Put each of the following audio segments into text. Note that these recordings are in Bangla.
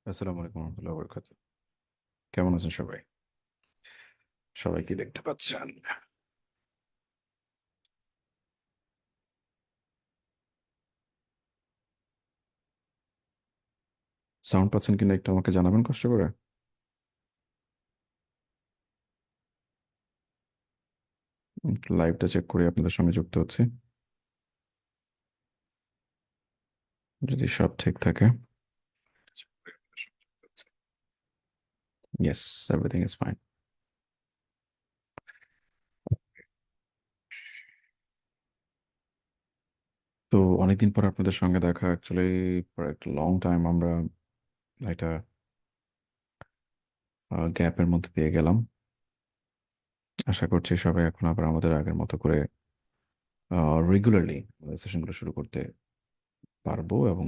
আসসালামু আলাইকুম রহমতুল্লাহ বরকাত। কেমন আছেন সবাই? সবাই কি দেখতে পাচ্ছেন? সাউন্ড পাচ্ছেন কিনা একটু আমাকে জানাবেন কষ্ট করে। লাইভটা চেক করে আপনাদের সঙ্গে যুক্ত হচ্ছে, যদি সব ঠিক থাকে। Yes, everything is fine. তো অনেকদিন পর আপনাদের সঙ্গে দেখা, অ্যাকচুয়ালি ফর একটা লং টাইম আমরা একটা গ্যাপের মধ্যে দিয়ে গেলাম। আশা করছি সবাই এখন আবার আমাদের আগের মতো করে রেগুলারলি সেশনগুলো শুরু করতে পারবো এবং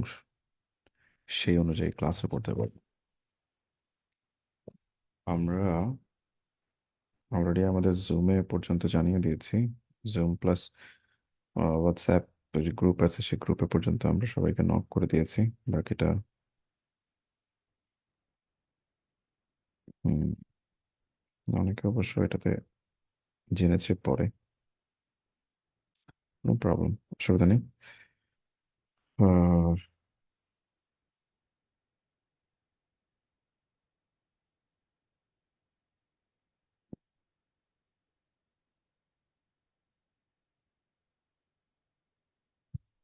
সেই অনুযায়ী ক্লাসও করতে পারবো। আমরা অলরেডি আমাদের জুমে পর্যন্ত জানিয়ে দিয়েছি। জুম প্লাস হোয়াটসঅ্যাপ যে গ্রুপ আছে সেই গ্রুপে পর্যন্ত আমরা সবাইকে নক করে দিয়েছি। বাকিটা হুম, অনেকে অবশ্য এটাতে জেনেছে পরে। নো প্রবলেম, অসুবিধা নেই। আহ,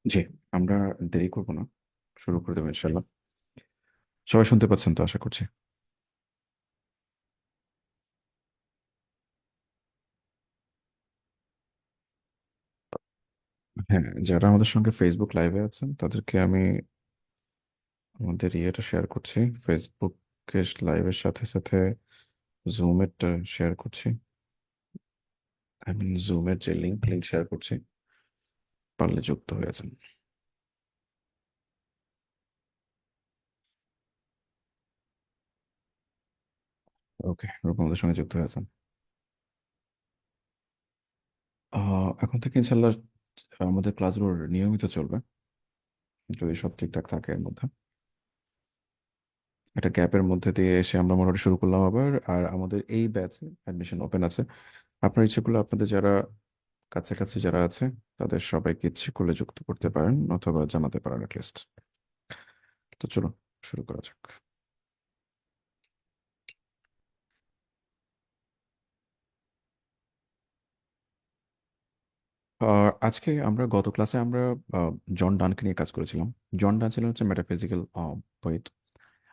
জি, আমরা দেরি করবো না, শুরু করে দেবো ইনশাল্লাহ। সবাই শুনতে পাচ্ছেন তো আশা করছি। হ্যাঁ, যারা আমাদের সঙ্গে ফেসবুক লাইভে আছেন তাদেরকে আমি আমাদের ইয়েটা শেয়ার করছি। ফেসবুকে লাইভের সাথে সাথে জুমেরটা শেয়ার করছি। আমি জুমের যে লিঙ্ক লিঙ্ক শেয়ার করছি, পারলে যুক্ত হয়েছেন। ওকে, রূপম আমাদের সঙ্গে যুক্ত হয়েছেন। এখন থেকে ইনশাল্লাহ আমাদের ক্লাসগুলো নিয়মিত চলবে, যদি সব ঠিকঠাক থাকে এর মধ্যে। একটা গ্যাপের মধ্যে দিয়ে এসে আমরা মোটামুটি শুরু করলাম আবার। আর আমাদের এই ব্যাচে অ্যাডমিশন ওপেন আছে। আপনার ইচ্ছে করলে আপনাদের যারা কাছাকাছি যারা আছে তাদের সবাইকে ইচ্ছে করলে যুক্ত করতে পারেন অথবা জানাতে পারেন অ্যাটলিস্ট। তো চলো শুরু করা যাক। আজকে আমরা গত ক্লাসে আমরা জন ডানকে নিয়ে কাজ করেছিলাম। জন ডান ছিলেন হচ্ছে মেটাফিজিক্যাল পোয়েট।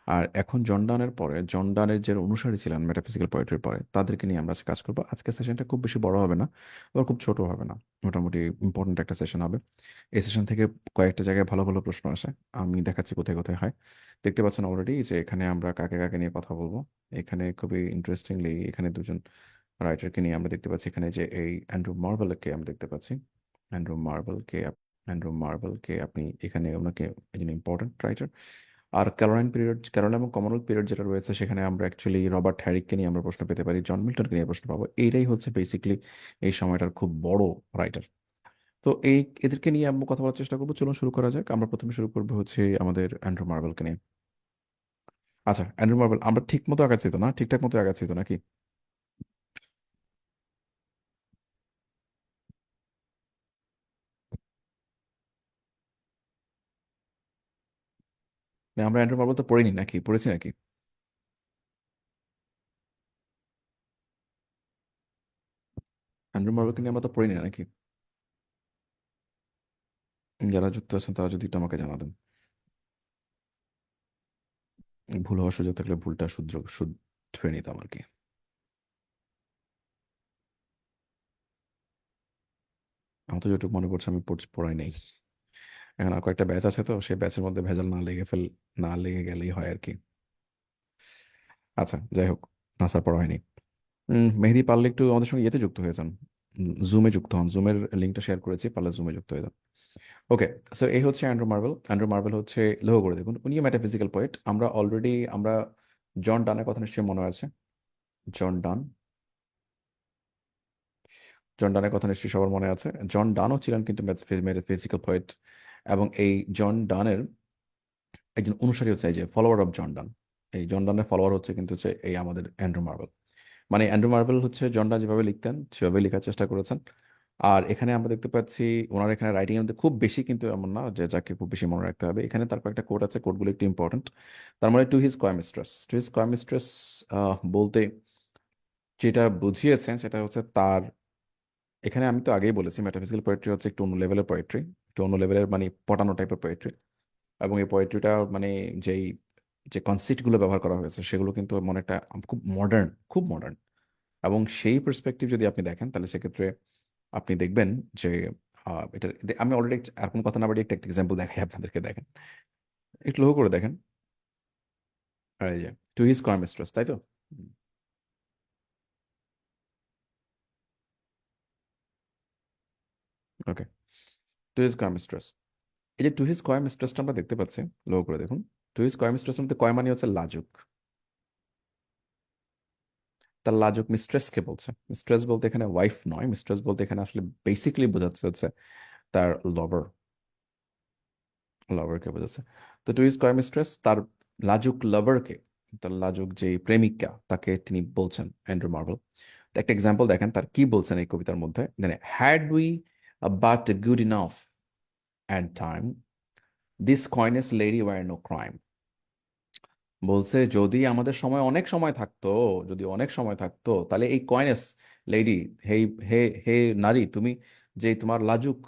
আর এখন জন ডানের পরে জন ডানের যে অনুসারী ছিলেন মেটাফিজিক্যাল পোয়েট্রির পরে তাদেরকে নিয়ে আমরা আজকে কাজ করবো। আজকে সেশনটা খুব বেশি বড় হবে না, আবার খুব ছোট হবে না, মোটামুটি ইম্পর্ট্যান্ট একটা সেশন হবে। এই সেশন থেকে কয়েকটা জায়গায় ভালো ভালো প্রশ্ন আসে, আমি দেখাচ্ছি কোথায় কোথায় হয়। দেখতে পাচ্ছেন অলরেডি যে এখানে আমরা কাকে কাকে নিয়ে কথা বলবো। এখানে খুবই ইন্টারেস্টিংলি এখানে দুজন রাইটারকে নিয়ে আমরা দেখতে পাচ্ছি। এখানে যে এই অ্যান্ড্রু মার্ভেলকে আমরা দেখতে পাচ্ছি। অ্যান্ড্রু মার্ভেলকে আপনি এখানে ওনাকে একজন ইম্পর্ট্যান্ট রাইটার। আর ক্যারোলাইন এবং কমনওয়েলথ পিরিয়ড যেটা রয়েছে সেখানে আমরা অ্যাকচুয়ালি রবার্ট হ্যারিককে নিয়ে আমরা প্রশ্ন পেতে পারি, জন মিল্টনকে নিয়ে প্রশ্ন পাবো। এইটাই হচ্ছে বেসিকলি এই সময়টার খুব বড় রাইটার। তো এদেরকে নিয়ে আমরা কথা বলার চেষ্টা করবো। চলুন শুরু করা যাক। আমরা প্রথমে শুরু করবো হচ্ছে আমাদের অ্যান্ড্রু মার্ভেলকে নিয়ে। আচ্ছা, অ্যান্ড্রু মার্ভেল আমরা ঠিক মতো আগাচ্ছি তো না? ঠিকঠাক মতো আগাচ্ছি তো নাকি? না, আমরা অ্যান্ড্রু মার্ভেল তো পড়িনি নাকি, পড়েছি নাকি? অ্যান্ড্রু মার্ভেলকে নিয়ে আমরা তো পড়িনি নাকি? যারা যুক্ত আছেন তারা যদি একটু আমাকে জানাতেন। ভুল হওয়ার সুযোগ থাকলে ভুলটা শুধরে নিতাম আর কি। আমার তো যেটুকু মনে পড়ছে আমি পড়াই নাই। এখন আর কয়েকটা ব্যাচ আছে তো সেই ব্যাচের মধ্যে ভেজাল না লেগে গেলেই হয় আর কি। আচ্ছা, যাই হোক, নাসার পড়া হয়নি। মেহেদি পারলে একটু আমাদের সঙ্গে ইয়েতে যুক্ত হয়ে যান, জুমে যুক্ত হন। জুমের লিঙ্কটা শেয়ার করেছি, পারলে জুমে যুক্ত হয়ে যান। ওকে, সো এই হচ্ছে অ্যান্ড্রু মার্ভেল। অ্যান্ড্রু মার্ভেল হচ্ছে, লক্ষ্য করে দেখুন, উনি মেটাফিজিক্যাল পোয়েট। আমরা জন ডানের কথা নিশ্চয়ই মনে আছে। জন ডান, জন ডানের কথা নিশ্চয়ই সবার মনে আছে। জন ডানও ছিলেন কিন্তু মেটাফিজিক্যাল পোয়েট। এবং এই জন ডানের একজন অনুসারী হচ্ছে এই যে ফলোয়ার অফ জন ডান। এই জন ডানের ফলোয়ার হচ্ছে কিন্তু হচ্ছে এই আমাদের অ্যান্ড্রু মার্বেল। মানে অ্যান্ড্রু মার্বেল হচ্ছে জন ডান যেভাবে লিখতেন সেভাবে লেখার চেষ্টা করেছেন। আর এখানে আমরা দেখতে পাচ্ছি ওনার এখানে রাইটিং এর মধ্যে খুব বেশি কিন্তু এমন না যে যাকে খুব বেশি মনে রাখতে হবে। এখানে তারপর একটা কোড আছে, কোডগুলো একটু ইম্পর্টেন্ট। তার মানে two his coy mistress, two his coy mistress বলতে যেটা বুঝিয়েছেন সেটা হচ্ছে তার, এখানে আমি তো আগেই বলেছি মেটাফিজিক্যাল পোয়েট্রি হচ্ছে একটু অন্য লেভেলের পোয়েট্রি, একটু অন্য লেভেলের মানে পটানো টাইপের পোয়েট্রি। এবং এই পোয়েট্রিটা মানে যেই যে কনসেপ্টগুলো ব্যবহার করা হয়েছে সেগুলো কিন্তু মনে একটা খুব মডার্ন, খুব মডার্ন। এবং সেই পার্সপেক্টিভ যদি আপনি দেখেন তাহলে সেক্ষেত্রে আপনি দেখবেন যে এটা আমি অলরেডি আর কোনো কথা না বাড়ি একটা এক্সাম্পল দেখাই আপনাদেরকে, দেখেন একটু লক্ষ্য করে দেখেন। আর এই যে টু হিজ কয় মিস্ট্রেস, তাই তো? ওকে, টু হিজ কয় মিস্ট্রেস। এই যে টু হিজ কয় মিস্ট্রেসটা আমরা দেখতে পাচ্ছি, লক্ষ্য করে দেখুন। টু হিজ কয় মিস্ট্রেসের মধ্যে কয় মানে হচ্ছে লাজুক। তার লাজুক মিস্ট্রেসকে বলছে, মিস্ট্রেস বলতে এখানে ওয়াইফ নয়, মিস্ট্রেস বলতে এখানে আসলে বেসিক্যালি বোঝাচ্ছে হচ্ছে তার লভার, লভারকে বোঝাচ্ছে। তো টু হিজ কয় মিস্ট্রেস, তার লাজুক লাভারকে, তার লাজুক যে প্রেমিকা তাকে তিনি বলছেন অ্যান্ড্রু মার্ভেল। তো একটা এক্সাম্পল দেখেন তার কি বলছেন এই কবিতার মধ্যে, মানে had we but good enough and time, this coyness lady were no crime. বলছে যদি আমাদের সময় অনেক সময় থাকতো, যদি অনেক সময় থাকতো তাহলে এই কয়নেস লেডি, হে, হে, হে নারী তুমি যে তোমার লাজুক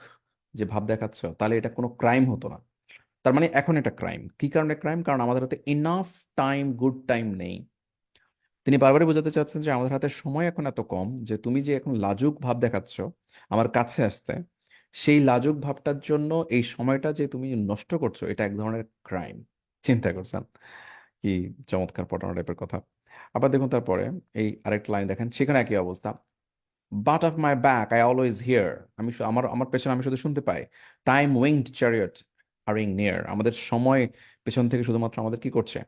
যে ভাব দেখাচ্ছ, তাহলে এটা কোনো ক্রাইম হতো না। তার মানে এখন এটা ক্রাইম, কি কারণে ক্রাইম? কারণ আমাদের হাতে ইনাফ টাইম, গুড টাইম নেই। তিনি বারবারই বোঝাতে চাচ্ছেন যে আমাদের হাতে সময় এখন এত কম যে তুমি যে এখন লাজুক ভাব দেখাচ্ছ আমার কাছে আসতে, সেই লাজুক ভাবটার জন্য এই সময়টা যে তুমি নষ্ট করছো এটা এক ধরনের ক্রাইম। চিন্তা করছেন কি চমৎকার পটানো টাইপের কথা। আবার দেখুন তারপরে এই আরেকটা লাইন দেখেন, সেখানে একই অবস্থা। But of my back I always here, আমি আমার আমার পেছনে আমি শুধু শুনতে পাই time winked chariot erring near, আমাদের সময় পেছন থেকে শুধুমাত্র আমাদের কি করছে,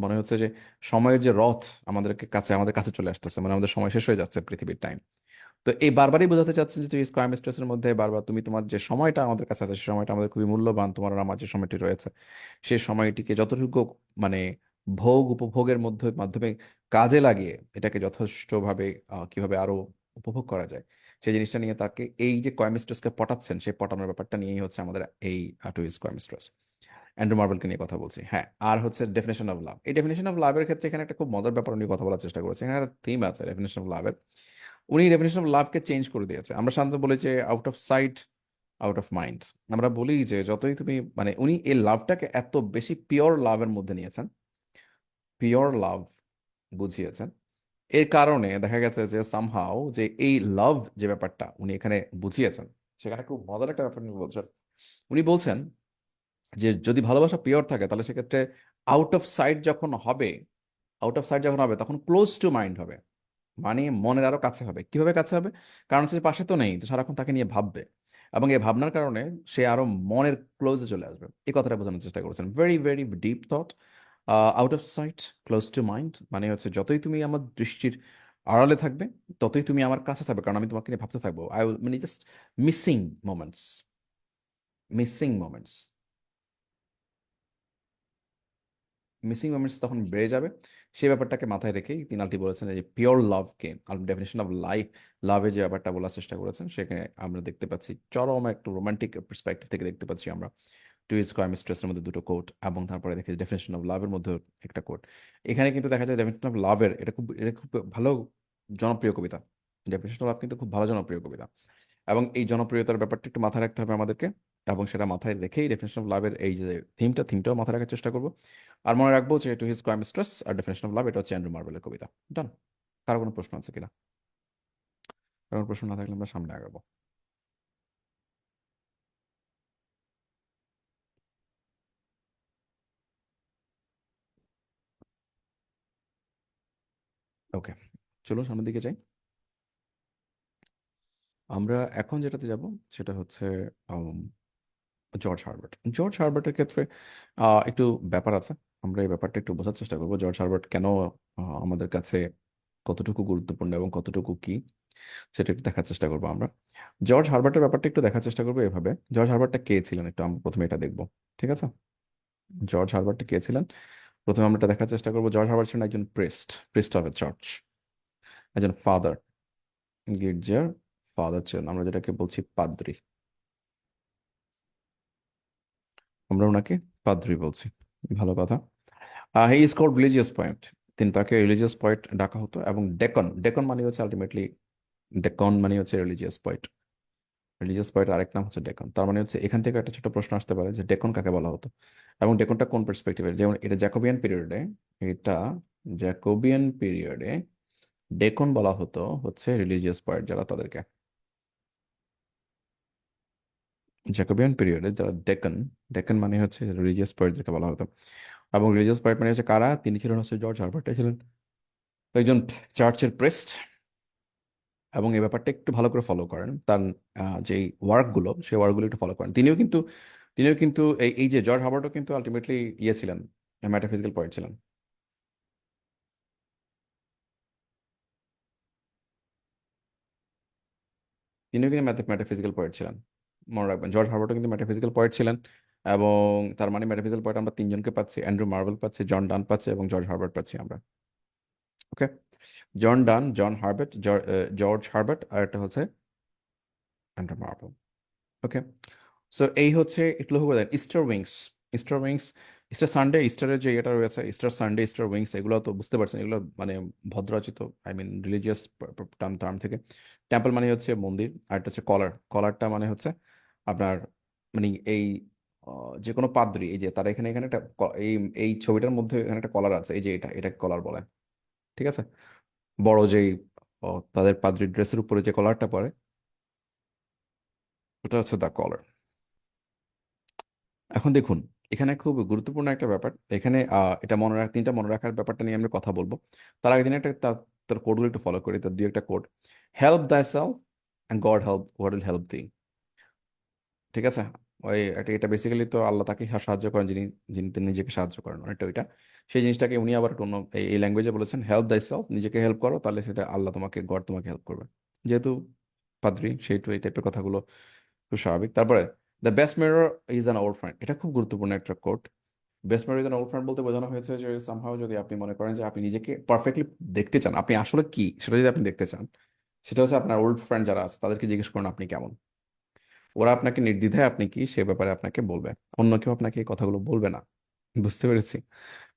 মনে হচ্ছে যে সময়ের যে রথ আমাদেরকে কাছে, আমাদের কাছে চলে আসতেছে, মানে আমাদের সময় শেষ হয়ে যাচ্ছে পৃথিবীর টাইম। তো এই বারবারই বোঝাতে চাচ্ছেন যে তুই স্কয়ার মিস্ট্রেসের মধ্যে বারবার তুমি তোমার যে সময়টা আমাদের কাছে আছে সেই সময়টা আমাদের খুবই মূল্যবান, তোমার আর আমার যে সময়টি রয়েছে সেই সময়টিকে যতটুকু মানে ভোগ উপভোগের মধ্যে মাধ্যমে কাজে লাগিয়ে এটাকে যথেষ্টভাবে কিভাবে আরো উপভোগ করা যায় সেই জিনিসটা নিয়ে তাকে এই যে কয় মিস্ট্রেসকে পটাচ্ছেন সেই পটানোর ব্যাপারটা নিয়েই হচ্ছে আমাদের এই টু স্কয়ার মিস্ট্রেস। অ্যান্ড্রু মার্বেলকে নিয়ে কথা বলছি, হ্যাঁ। আর হচ্ছে ডেফিনেশন অফ লাভ, এই ডেফিনেশন অফ লাভের ক্ষেত্রে এখানে একটা খুব মজার ব্যাপার নিয়ে কথা বলার চেষ্টা করেছে। এখানে একটা থিম আছে ডেফিনেশন অফ লাভের। উনি ডেফিনেশন অফ লাভকে চেঞ্জ করে দিয়েছে। আমরা সাধারণত বলি যে out of sight out of mind. আমরা বলি যে যতই তুমি মানে উনি এই লাভটাকে এত বেশি পিওর লাভের মধ্যে নিয়েছেন, পিওর লাভ বুঝিয়েছেন। এর কারণে দেখা গেছে যে সামহাও যে এই লাভ যে ব্যাপারটা উনি এখানে বুঝিয়েছেন সেখানে খুব মজার একটা ব্যাপার উনি বলছেন। উনি বলছেন যে যদি ভালোবাসা পিওর থাকে তাহলে সেক্ষেত্রে আউট অফ সাইট যখন হবে, আউট অফ সাইট যখন হবে তখন ক্লোজ টু মাইন্ড হবে, মানে মনের আরো কাছে হবে। কিভাবে কাছে হবে? কারণ সে পাশে তো নেই, তো সারাক্ষণ তাকে নিয়ে ভাববে এবং এই ভাবনার কারণে সে আরো মনের ক্লোজে চলে আসবে। এই কথাটা বোঝানোর চেষ্টা করেছেন, very very deep thought. Out of sight close to mind মানে হচ্ছে যতই তুমি আমার দৃষ্টির আড়ালে থাকবে ততই তুমি আমার কাছে থাকবে, কারণ আমি তোমাকে নিয়ে ভাবতে থাকবো। মানে just missing moments, missing moments, missing moments তখন বেড়ে যাবে। সেই ব্যাপারটাকে মাথায় রেখেই তিনি আলটি বলেছেন যে পিওর লাভকে, ডেফিনেশন অফ লাইফ, লাভের যে ব্যাপারটা বলার চেষ্টা করেছেন সেখানে আমরা দেখতে পাচ্ছি চরম একটু রোমান্টিক পার্সপেক্টিভ থেকে দেখতে পাচ্ছি আমরা টু স্কয়ার মিস্ট্রেসের মধ্যে দুটো কোট এবং তারপরে দেখি ডেফিনেশন অফ লাভের মধ্যে একটা কোট। এখানে কিন্তু দেখা যায় ডেফিনেশন অফ লাভের এটা খুব ভালো জনপ্রিয় কবিতা। ডেফিনেশন অফ লাভ কিন্তু খুব ভালো জনপ্রিয় কবিতা এবং এই জনপ্রিয়তার ব্যাপারটা একটু মাথায় রাখতে হবে আমাদেরকে। এবং সেটা মাথায় রেখেই ডেফিনেশন অফ লাভের এই যে থিমটাও মাথায় রাখার চেষ্টা করবো। আর মনে রাখবো যে টু হিজ কয় মিস্ট্রেস আর ডেফিনেশন অফ লাভ এটা হচ্ছে অ্যান্ড্রু মার্বেলের কবিতা। ডান। কারো কোনো প্রশ্ন আছে কিনা? কারো কোনো প্রশ্ন না থাকলে আমরা সামনে আগাবো। ওকে, চলো সামনের দিকে যাই। আমরা এখন যেটাতে যাব সেটা হচ্ছে উম, জর্জ হারবার্ট। জর্জ হারবার্টের ক্ষেত্রে একটু ব্যাপার আছে, আমরা এই ব্যাপারটা একটু বোঝার চেষ্টা করবো জর্জ হারবার্ট কেন আমাদের কাছে কতটুকু গুরুত্বপূর্ণ এবং কতটুকু কি সেটা একটু দেখার চেষ্টা করবো আমরা। জর্জ হারবার্টের ব্যাপারটা একটু দেখার চেষ্টা করবো এভাবে, জর্জ হারবার্টটা কে ছিলেন একটু আমরা প্রথমে এটা দেখবো, ঠিক আছে? জর্জ হারবার্টটা কে ছিলেন? প্রথমে আমরা এটা দেখার চেষ্টা করবো, জর্জ হার্বার্ট ছিলেন একজন প্রিস্ট অফ এ চার্চ, একজন ফাদার, গির্জার ফাদার ছিলেন, আমরা যেটাকে বলছি পাদ্রী। আমরা ওনাকে পাদ্রী বলছি। ভালো কথা। He is called religious point. তিনি তাকে রিলিজিয়াস পয়েন্ট ডাকা হতো। এবং ডেকন, ডেকন মানে হচ্ছে আলটিমেটলি, ডেকন মানে হচ্ছে রিলিজিয়াস পয়েন্ট। রিলিজিয়াস পয়েন্ট আরেক নাম হচ্ছে ডেকন। তার মানে হচ্ছে এখান থেকে একটা ছোট প্রশ্ন আসতে পারে যে ডেকন কাকে বলা হতো, এবং ডেকনটা কোন পার্সপেক্টিভে। যেমন এটা জ্যাকোবিয়ান পিরিয়ডে, এটা জ্যাকোবিয়ান পিরিয়ডে ডেকন বলা হতো হচ্ছে রিলিজিয়াস পয়েন্ট যারা, তাদেরকে জ্যাকোবিয়ান পিরিয়ডে যারা ডেকন, ডেকন মানে হচ্ছে রিলিজিয়াস পয়েন্ট যাকে বলা হতো। এবং রিলিজিয়াস পয়েন্ট মানে হচ্ছে কারা, তিনি ছিলেন হচ্ছে জর্জ হার্বার্ট ছিলেন একজন চার্চের প্রেস্ট। এবং এই ব্যাপারটা একটু ভালো করে ফলো করেন, তার যেই ওয়ার্কগুলো, সেই ওয়ার্কগুলো একটু ফলো করেন। তিনিও কিন্তু এই এই যে জর্জ হার্বার্টও কিন্তু আলটিমেটলি ইয়ে ছিলেন, ম্যাটাফিজিক্যাল পয়েন্ট ছিলেন। তিনিও কিন্তু ম্যাটাফিজিক্যাল পয়েন্ট ছিলেন, মনে রাখবেন। জর্জ হার্বার্টও কিন্তু ম্যাটাফিজিক্যাল পয়েন্ট ছিলেন। এবং তার মানে ম্যাটাফিজিক্যাল পয়েন্ট আমরা তিনজনকে পাচ্ছি, অ্যান্ড্রু মার্ভেল পাচ্ছি, জন ডান পাচ্ছি, এবং জর্জ হার্বার্ট পাচ্ছি আমরা। ওকে, জন ডান, জন হার্বার্ট, জর্জ হার্বার্ট, আর একটা হচ্ছে অ্যান্ড্রু মার্ভেল। ওকে, সো এই হচ্ছে একটু লক্ষ্য করে দেন Easter wings. Easter wings, Easter Sunday, ইস্টারের যে এটা রয়েছে, ইস্টার সানডে, ইস্টার উইংস, এগুলো তো বুঝতে পারছেন, এগুলো মানে ভদ্রাচিত, I mean religious term term থেকে। টেম্পল মানে হচ্ছে মন্দির, আর এটা হচ্ছে কলার। কলারটা মানে হচ্ছে আপনার মানে এই যে কোনো পাদ্রী, এই যে তারা এখানে এখানে একটা এই এই ছবিটার মধ্যে এখানে একটা কলার আছে, এই যে এটা কলার বলে। ঠিক আছে, বড় যেই তাদের পাদ্রী ড্রেসের উপরে যে কলারটা পরে, ওটা হচ্ছে দ্য কলার। এখন দেখুন, এখানে খুব গুরুত্বপূর্ণ একটা ব্যাপার এখানে, এটা তিনটা মনে রাখার ব্যাপারটা নিয়ে আমরা কথা বলবো। তার আগে দিন একটা তার কোডগুলো একটু ফলো করি, তার দুই একটা code. Help thy self and God help God will help thee. ঠিক আছে, ওই এটা এটা বেসিক্যালি তো আল্লাহ তাকে সাহায্য করেন যিনি, তিনি নিজেকে সাহায্য করেন, অনেকটা ওইটা। সেই জিনিসটাকে উনি আবার একটু অন্য এই ল্যাঙ্গুয়েজে বলেছেন, হেল্প দাই সেলফ, নিজেকে হেল্প করো, তাহলে সেটা আল্লাহ তোমাকে, গড তোমাকে হেল্প করবে। যেহেতু পাদ্রী, সেহেতু এই টাইপের কথাগুলো খুব স্বাভাবিক। তারপরে the best mirror is an old friend, এটা খুব গুরুত্বপূর্ণ একটা code. Best memory and old friend বলতে বোঝানো হয়েছে যে সামহাও যদি আপনি মনে করেন যে আপনি নিজেকে পারফেক্টলি দেখতে চান, আপনি আসলে কি সেটা যদি আপনি দেখতে চান, সেটা হচ্ছে আপনার ওল্ড ফ্রেন্ড যারা আছে তাদেরকে জিজ্ঞেস করুন আপনি কেমন। ওরা আপনাকে নির্দ্বিধায় আপনি কি সে ব্যাপারে আপনাকে বলবে। অন্য কেউ আপনাকে এই কথাগুলো বলবে না। বুঝতে পেরেছি,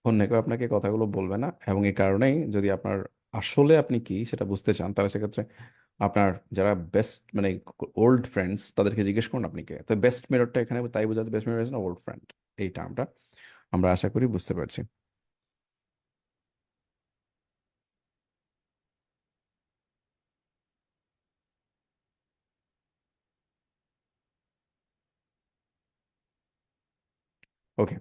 অন্য কেউ আপনাকে এই কথাগুলো বলবে না। এবং এই কারণেই যদি আপনার আসলে আপনি কি সেটা বুঝতে চান, তাহলে সেক্ষেত্রে আপনার যারা বেস্ট মানে ওল্ড ফ্রেন্ডস তাদেরকে জিজ্ঞেস করুন আপনি কে। তো বেস্ট মেররটা এখানে তাই বোঝাতে, বেস্ট মেরর ইজ না ওল্ড ফ্রেন্ড, এই টার্মটা আমরা আশা করি বুঝতে পারছি। ওকে,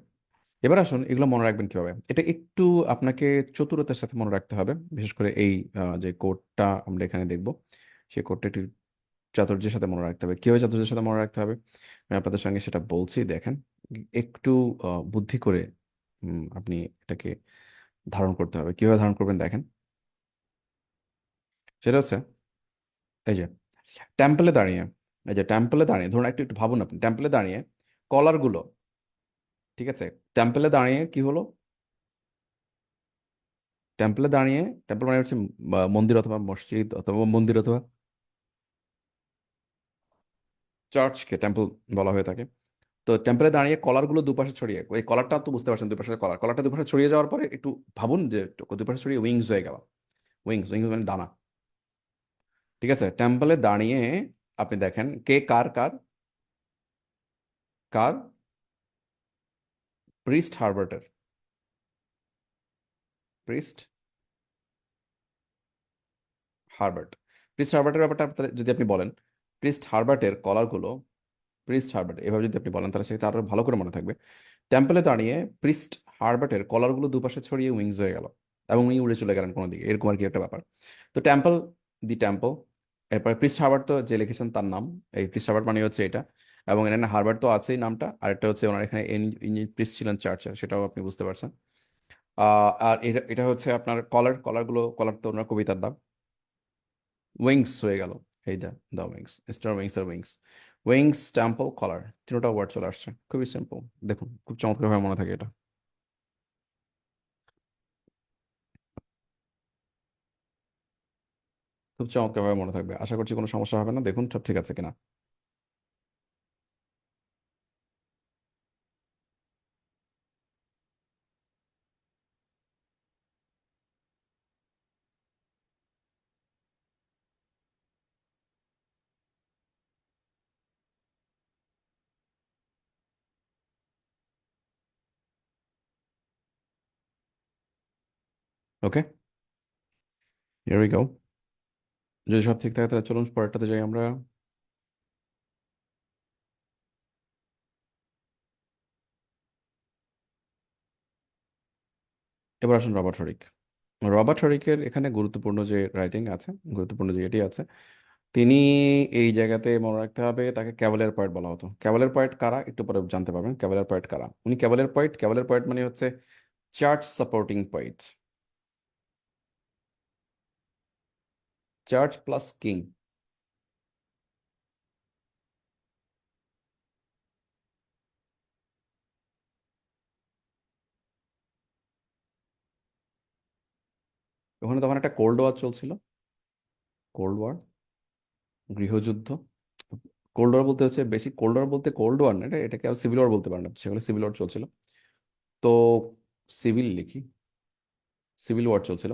এবার আসুন এগুলো মনে রাখবেন কিভাবে। এটা একটু আপনাকে চতুরতার সাথে মনে রাখতে হবে, বিশেষ করে এই যে কোডটা আমরা এখানে দেখব, সেই কোডটা একটু চাতুর্যের সাথে মনে রাখতে হবে। কিভাবে চাতুর্যের সাথে মনে রাখতে হবে আমি আপনাদের সঙ্গে সেটা বলছি, দেখেন। একটু বুদ্ধি করে আপনি এটাকে ধারণ করতে হবে। কিভাবে ধারণ করবেন দেখেন, সেটা হচ্ছে এই যে টেম্পলে দাঁড়িয়ে, এই যে টেম্পলে দাঁড়িয়ে ধরুন, একটু একটু ভাবুন, আপনি টেম্পলে দাঁড়িয়ে কলারগুলো, ঠিক আছে, টেম্পলে দাঁড়িয়ে কি হলো, টেম্পলে দাঁড়িয়ে, টেম্পল মানে হচ্ছে মন্দির অথবা মসজিদ অথবা মন্দির অথবা চার্চকে টেম্পল বলা হয়ে থাকে। তো টেম্পলে দাঁড়িয়ে কলারগুলো দুপাশে ছড়িয়ে, ওই কলারটা তো বুঝতে পারছেন, দুপাশে কলার, কলারটা দুপাশে ছড়িয়ে যাওয়ার পরে একটু ভাবুন যে দুপাশে ছড়িয়ে উইংস হয়ে গেল। উইংস, উইংস মানে ডানা। ঠিক আছে, টেম্পলে দাঁড়িয়ে আপনি দেখেন কে কার কার কার প্রিস্ট হার্বার্টের, প্রিস্ট হার্বার্ট, প্রিস্ট হার্বার্টের ব্যাপারটা যদি আপনি বলেন, প্রিস্ট হার্বার্টের কলারগুলো, প্রিস্ট হার্বার্ট এভাবে যদি আপনি বলেন, তাহলে সেটা আরো ভালো করে মনে থাকবে। টেম্পলে দাঁড়িয়ে প্রিস্ট হার্বার্টের কলারগুলো দুপাশে ছড়িয়ে উইংস হয়ে গেল, এবং উনি উড়ে চলে গেলেন কোনো দিকে, এরকম আর কি একটা ব্যাপার। তো টেম্পল, দি টেম্পল, এরপরে প্রিস্ট হার্বার্ট তো যে লিখেছেন তার নাম, এই প্রিস্ট হার্বার্ট মানে হচ্ছে এটা। এবং এখানে হার্বার্ট তো আছেই নামটা, আর একটা হচ্ছে ওনার এখানে ইনি প্রিস্ট ছিলেন চার্চের, সেটাও আপনি বুঝতে পারছেন। আর এটা এটা হচ্ছে আপনার কলার, কলারগুলো, কলার তো ওনার কবিতার নাম। উইংস হয়ে গেল, এই দা উইংস, স্টার উইংস আর উইংস, উইংস টেম্পল কলার, তিনটা ওয়ার্ড চলে আসছে, খুবই সিম্পল। দেখুন খুব চমৎকারভাবে মনে থাকে এটা। খুব চমৎকারভাবে মনে থাকবে, আশা করছি কোনো সমস্যা হবে না। দেখুন সব ঠিক আছে কিনা। ওকে, হিয়ার উই গো। যদি সব ঠিক থাকে তাহলে চলুন পরেরটাতে যাই আমরা। এবার আসুন রবার্ট হরিক। রবার্ট হরিকের এখানে গুরুত্বপূর্ণ যে রাইটিং আছে, গুরুত্বপূর্ণ যে এটি আছে, তিনি এই জায়গাতে মনে রাখতে হবে তাকে ক্যাভালিয়ার পয়েট বলা হতো। ক্যাভালিয়ার পয়েট কারা একটু পরে জানতে পারবেন। ক্যাভালিয়ার পয়েট কারা? উনি ক্যাভালিয়ার পয়েট, ক্যাভালিয়ার পয়েট মানে হচ্ছে church supporting poet, church plus king. ওখানে তখন একটা কোল্ড ওয়ার চলছিল, কোল্ড ওয়ার, গৃহযুদ্ধ। কোল্ড ওয়ার বলতে হচ্ছে বেশি, কোল্ড ওয়ার বলতে কোল্ড ওয়ার না, এটাকে আর সিভিল ওয়ার বলতে পারেন না, সেগুলো সিভিল ওয়ার চলছিল। তো সিভিল লিখি, সিভিল ওয়ার চলছিল।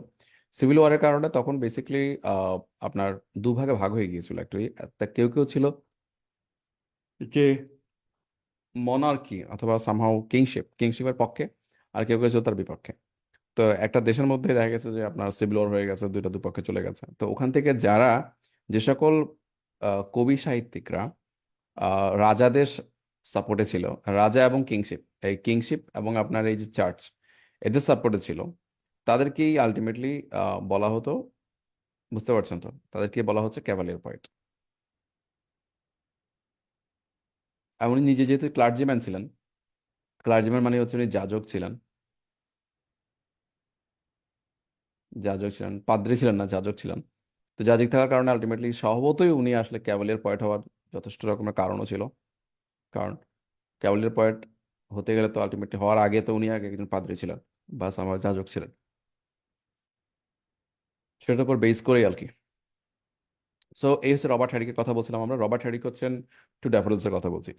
সিভিল ওয়ারের কারণে তখন বেসিক্যালি আপনার দুভাগে ভাগ হয়ে গিয়েছিল অ্যাকচুয়ালি। তা কেউ কেউ ছিল যে মনার্কি অথবা সামহাও কিংশিপ, কিংশিপের পক্ষে, আর কেউ কেউ ছিল তার বিপক্ষে। তো একটা দেশের মধ্যে দেখা গেছে যে আপনার সিভিল ওয়ার হয়ে গেছে, দুইটা দুপক্ষে চলে গেছে। তো ওখান থেকে যারা, যে সকল কবি সাহিত্যিকরা রাজাদের সাপোর্টে ছিল, রাজা এবং কিংশিপ, এই কিংশিপ এবং আপনার এই যে চার্চ, এদের সাপোর্টে ছিল, তাদেরকেই আলটিমেটলি বলা হতো, বুঝতে পারছেন তো, তাদেরকে বলা হচ্ছে ক্যাভালিয়ার পয়েট। আর উনি নিজে যেহেতু ক্লার্জিম্যান ছিলেন, ক্লার্জিম্যান মানে হচ্ছে উনি যাজক ছিলেন, যাজক ছিলেন, পাদ্রী ছিলেন না, যাজক ছিলেন। তো যাজক থাকার কারণে আলটিমেটলি স্বভাবতই উনি আসলে ক্যাভালিয়ার পয়েট হওয়ার যথেষ্ট রকমের কারণও ছিল। কারণ ক্যাভালিয়ার পয়েট হতে গেলে তো আলটিমেটলি হওয়ার আগে তো উনি আগে একজন পাদ্রী ছিলেন, বাস আমার যাজক ছিলেন। সেটার উপর বেস করেই আর কি। সো এই হচ্ছে রবার্ট হ্যারিকের কথা বলছিলাম আমরা। রবার্ট হ্যারিক হচ্ছেন টু ড্যাফোডিলস এর কথা বলছি।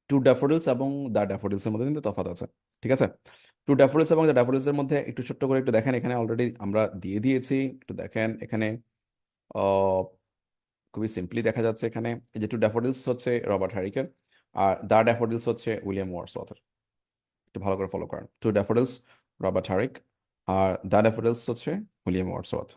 টু ড্যাফোডিলস এবং দ্য ড্যাফোডিলস এর মধ্যে কিন্তু তফাৎ আছে, ঠিক আছে? টু ড্যাফোডিলস এবং দ্য ড্যাফোডিলস এর মধ্যে একটু ছোট্ট করে একটু দেখেন, এখানে অলরেডি আমরা দিয়ে দিয়েছি, একটু দেখেন এখানে। আহ, খুবই সিম্পলি দেখা যাচ্ছে এখানে, এই যে টু ড্যাফোডিলস হচ্ছে রবার্ট হ্যারিকের, আর দ্য ড্যাফোডিলস হচ্ছে উইলিয়াম ওয়ার্ডসওয়ার্থের। একটু ভালো করে ফলো করেন, টু ড্যাফোডিলস রবার্ট হ্যারিক, আর দ্য ড্যাফোডিলস হচ্ছে উইলিয়াম ওয়ার্ডসওয়ার্থ।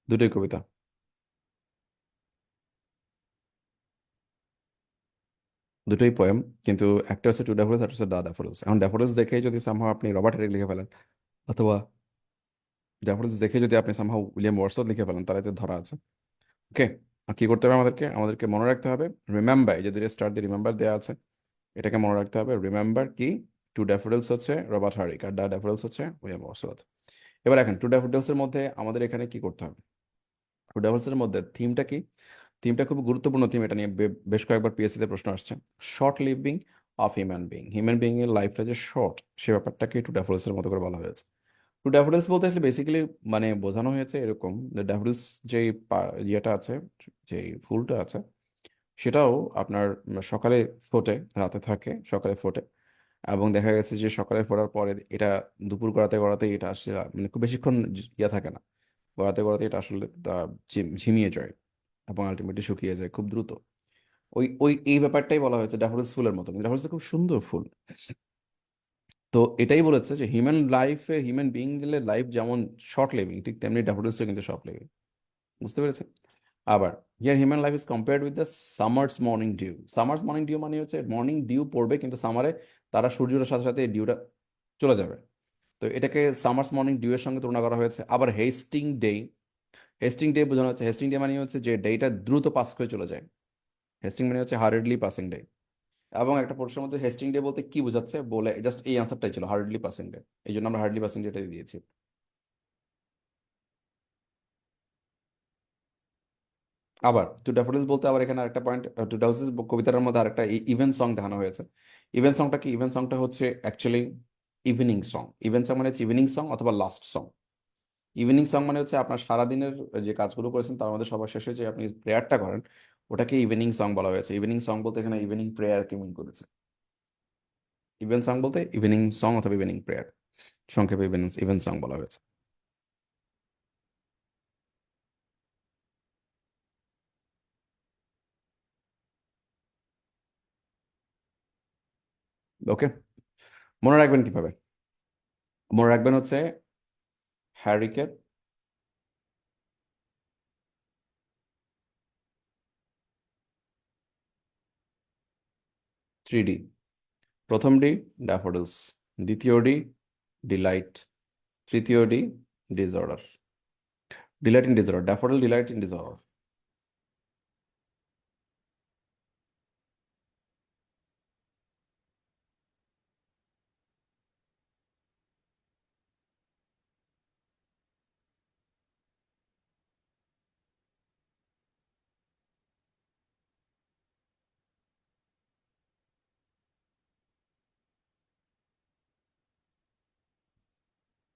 দুটোই কবিতা, দুটোই পোয়েম, কিন্তু একটা হচ্ছে টু ড্যাফোডিলস, একটা হচ্ছে দ্য ড্যাফোডিলস। এখন ড্যাফোডিলস দেখে যদি সামহাও আপনি রবার্ট হ্যারিক লিখে ফেলেন, অথবা ড্যাফোডিলস দেখে যদি আপনি সামহাও উইলিয়াম ওয়ার্ডসওয়ার্থ লিখে ফেলেন, তাহলে তো ধরা আছে। ওকে, আর কি করতে হবে আমাদেরকে? আমাদেরকে মনে রাখতে হবে রিমেম্বার, এই যে দুটো স্টার দিয়ে রিমেম্বার দেওয়া আছে, এটাকে মনে রাখতে হবে। রিমেম্বার কি? টু ড্যাফোডিলস হচ্ছে রবার্ট হারিক, আর দ্য ড্যাফোডিলস হচ্ছে উইলিয়াম ওয়ার্ডসওয়ার্থ। এবার এখন টু ড্যাফোডিলস এর মধ্যে আমাদের এখানে কি করতে হবে? টু ড্যাফোডিলস এর মধ্যে থিমটা কি? থিমটা খুব গুরুত্বপূর্ণ থিম, এটা নিয়ে বেশ কয়েকবার পিএসসি তে প্রশ্ন আসছে। Short living of human being, human being এর লাইফটা যে শর্ট, সে ব্যাপারটাকে টু ড্যাফোডিলস এর মতো করে বলা হয়েছে। টু ড্যাফোডিলস বলতে আসলে বেসিক্যালি মানে বোঝানো হয়েছে এরকম, যে ড্যাফোডিলস যে ইয়েটা আছে, যে ফুলটা আছে, সেটাও আপনার সকালে ফোটে, রাতে থাকে, সকালে ফোটে। এবং দেখা গেছে যে সকালে ফোটার পরে এটা দুপুর গড়াতে গড়াতে এটা আসলে মানে খুব বেশিক্ষণ ইয়ে থাকে না, গড়াতে গড়াতে এটা আসলে ঝিমিয়ে যায় এবং আলটিমেটলি শুকিয়ে যায় খুব দ্রুত। ওই ওই এই ব্যাপারটাই বলা হয়েছে ড্যাফোডিলস ফুলের মতো। ড্যাফোডিলস খুব সুন্দর ফুল। তো এটাই বলেছে যে হিউম্যান লাইফে, হিউম্যান বিং এর লাইফ যেমন শর্ট লিভিং, ঠিক তেমনি ড্যাফোডিলসও কিন্তু শর্ট লিভিং। বুঝতে পেরেছেন? আবার here human life is compared with the summer's morning dew. Summer's morning dew মানে হচ্ছে মর্নিং ডিউ পড়বে, কিন্তু সামারে তারা সূর্যের সাথে সাথে ডিউটা চলে যাবে। তো এটাকে সামার্স মর্নিং ডিউ এর সঙ্গে তুলনা করা হয়েছে। আবার হেস্টিং ডে, হেস্টিং ডে বোঝানো হচ্ছে, হেস্টিং ডে মানে হচ্ছে যে ডেটা দ্রুত পাস করে চলে যায়। হেস্টিং মানে হচ্ছে হার্ডলি পাসিং ডে। এবং একটা প্রশ্নের মধ্যে হেস্টিং ডে বলতে কি বোঝাচ্ছে বলে জাস্ট এই আনসারটাই ছিল, হার্ডলি পাসিং ডে। এই জন্য আমরা হার্ডলি পাসিং ডেটাই দিয়েছি। আবার টু ড্যাফোডিলস বলতে আবার এখানে আরেকটা পয়েন্ট, টু ড্যাফোডিলস কবিতার মধ্যে আরেকটা ইভেন্ট সং দেখানো হয়েছে। ইভেন্ট সংটা কি? ইভেন্ট সংটা হচ্ছে actually evening song. Event song মানে হচ্ছে ইভিনিং সং অথবা লাস্ট সং। ইভিনিং সং মানে হচ্ছে আপনার সারাদিনের যে কাজগুলো করেছেন তার মধ্যে সবার শেষে যে আপনি প্রেয়ারটা করেন, ওটাকে ইভিনিং সং বলা হয়েছে। ইভিনিং সং বলতে এখানে ইভিনিং প্রেয়ারকে মিন করেছে। ইভেন্ট সং বলতে ইভিনিং সং অথবা ইভিনিং প্রেয়ার, সংক্ষেপে ইভেন্ট সং বলা হয়েছে। ওকে, মনে রাখবেন কিভাবে? মনে রাখবেন হচ্ছে হ্যারিকেন 3D। প্রথম ডি ড্যাফোডিলস, দ্বিতীয় ডি ডিলাইট, তৃতীয় D disorder. Delight in disorder, daffodil delight in disorder.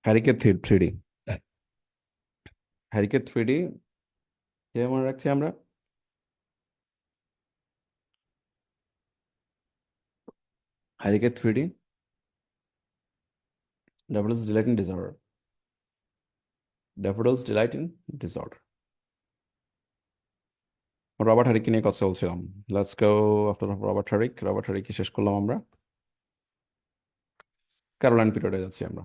Hurricane 3D। Hurricane 3D কে মনে রাখছি আমরা? Hurricane 3D, daffodils delight in disorder, daffodils delight in disorder. Robert হ্যারিকে নিয়ে কথা বলছিলাম। Let's go after Robert Herrick. Robert হ্যারিকে শেষ করলাম আমরা, ক্যারোলাইন পিরিয়ডে যাচ্ছি আমরা।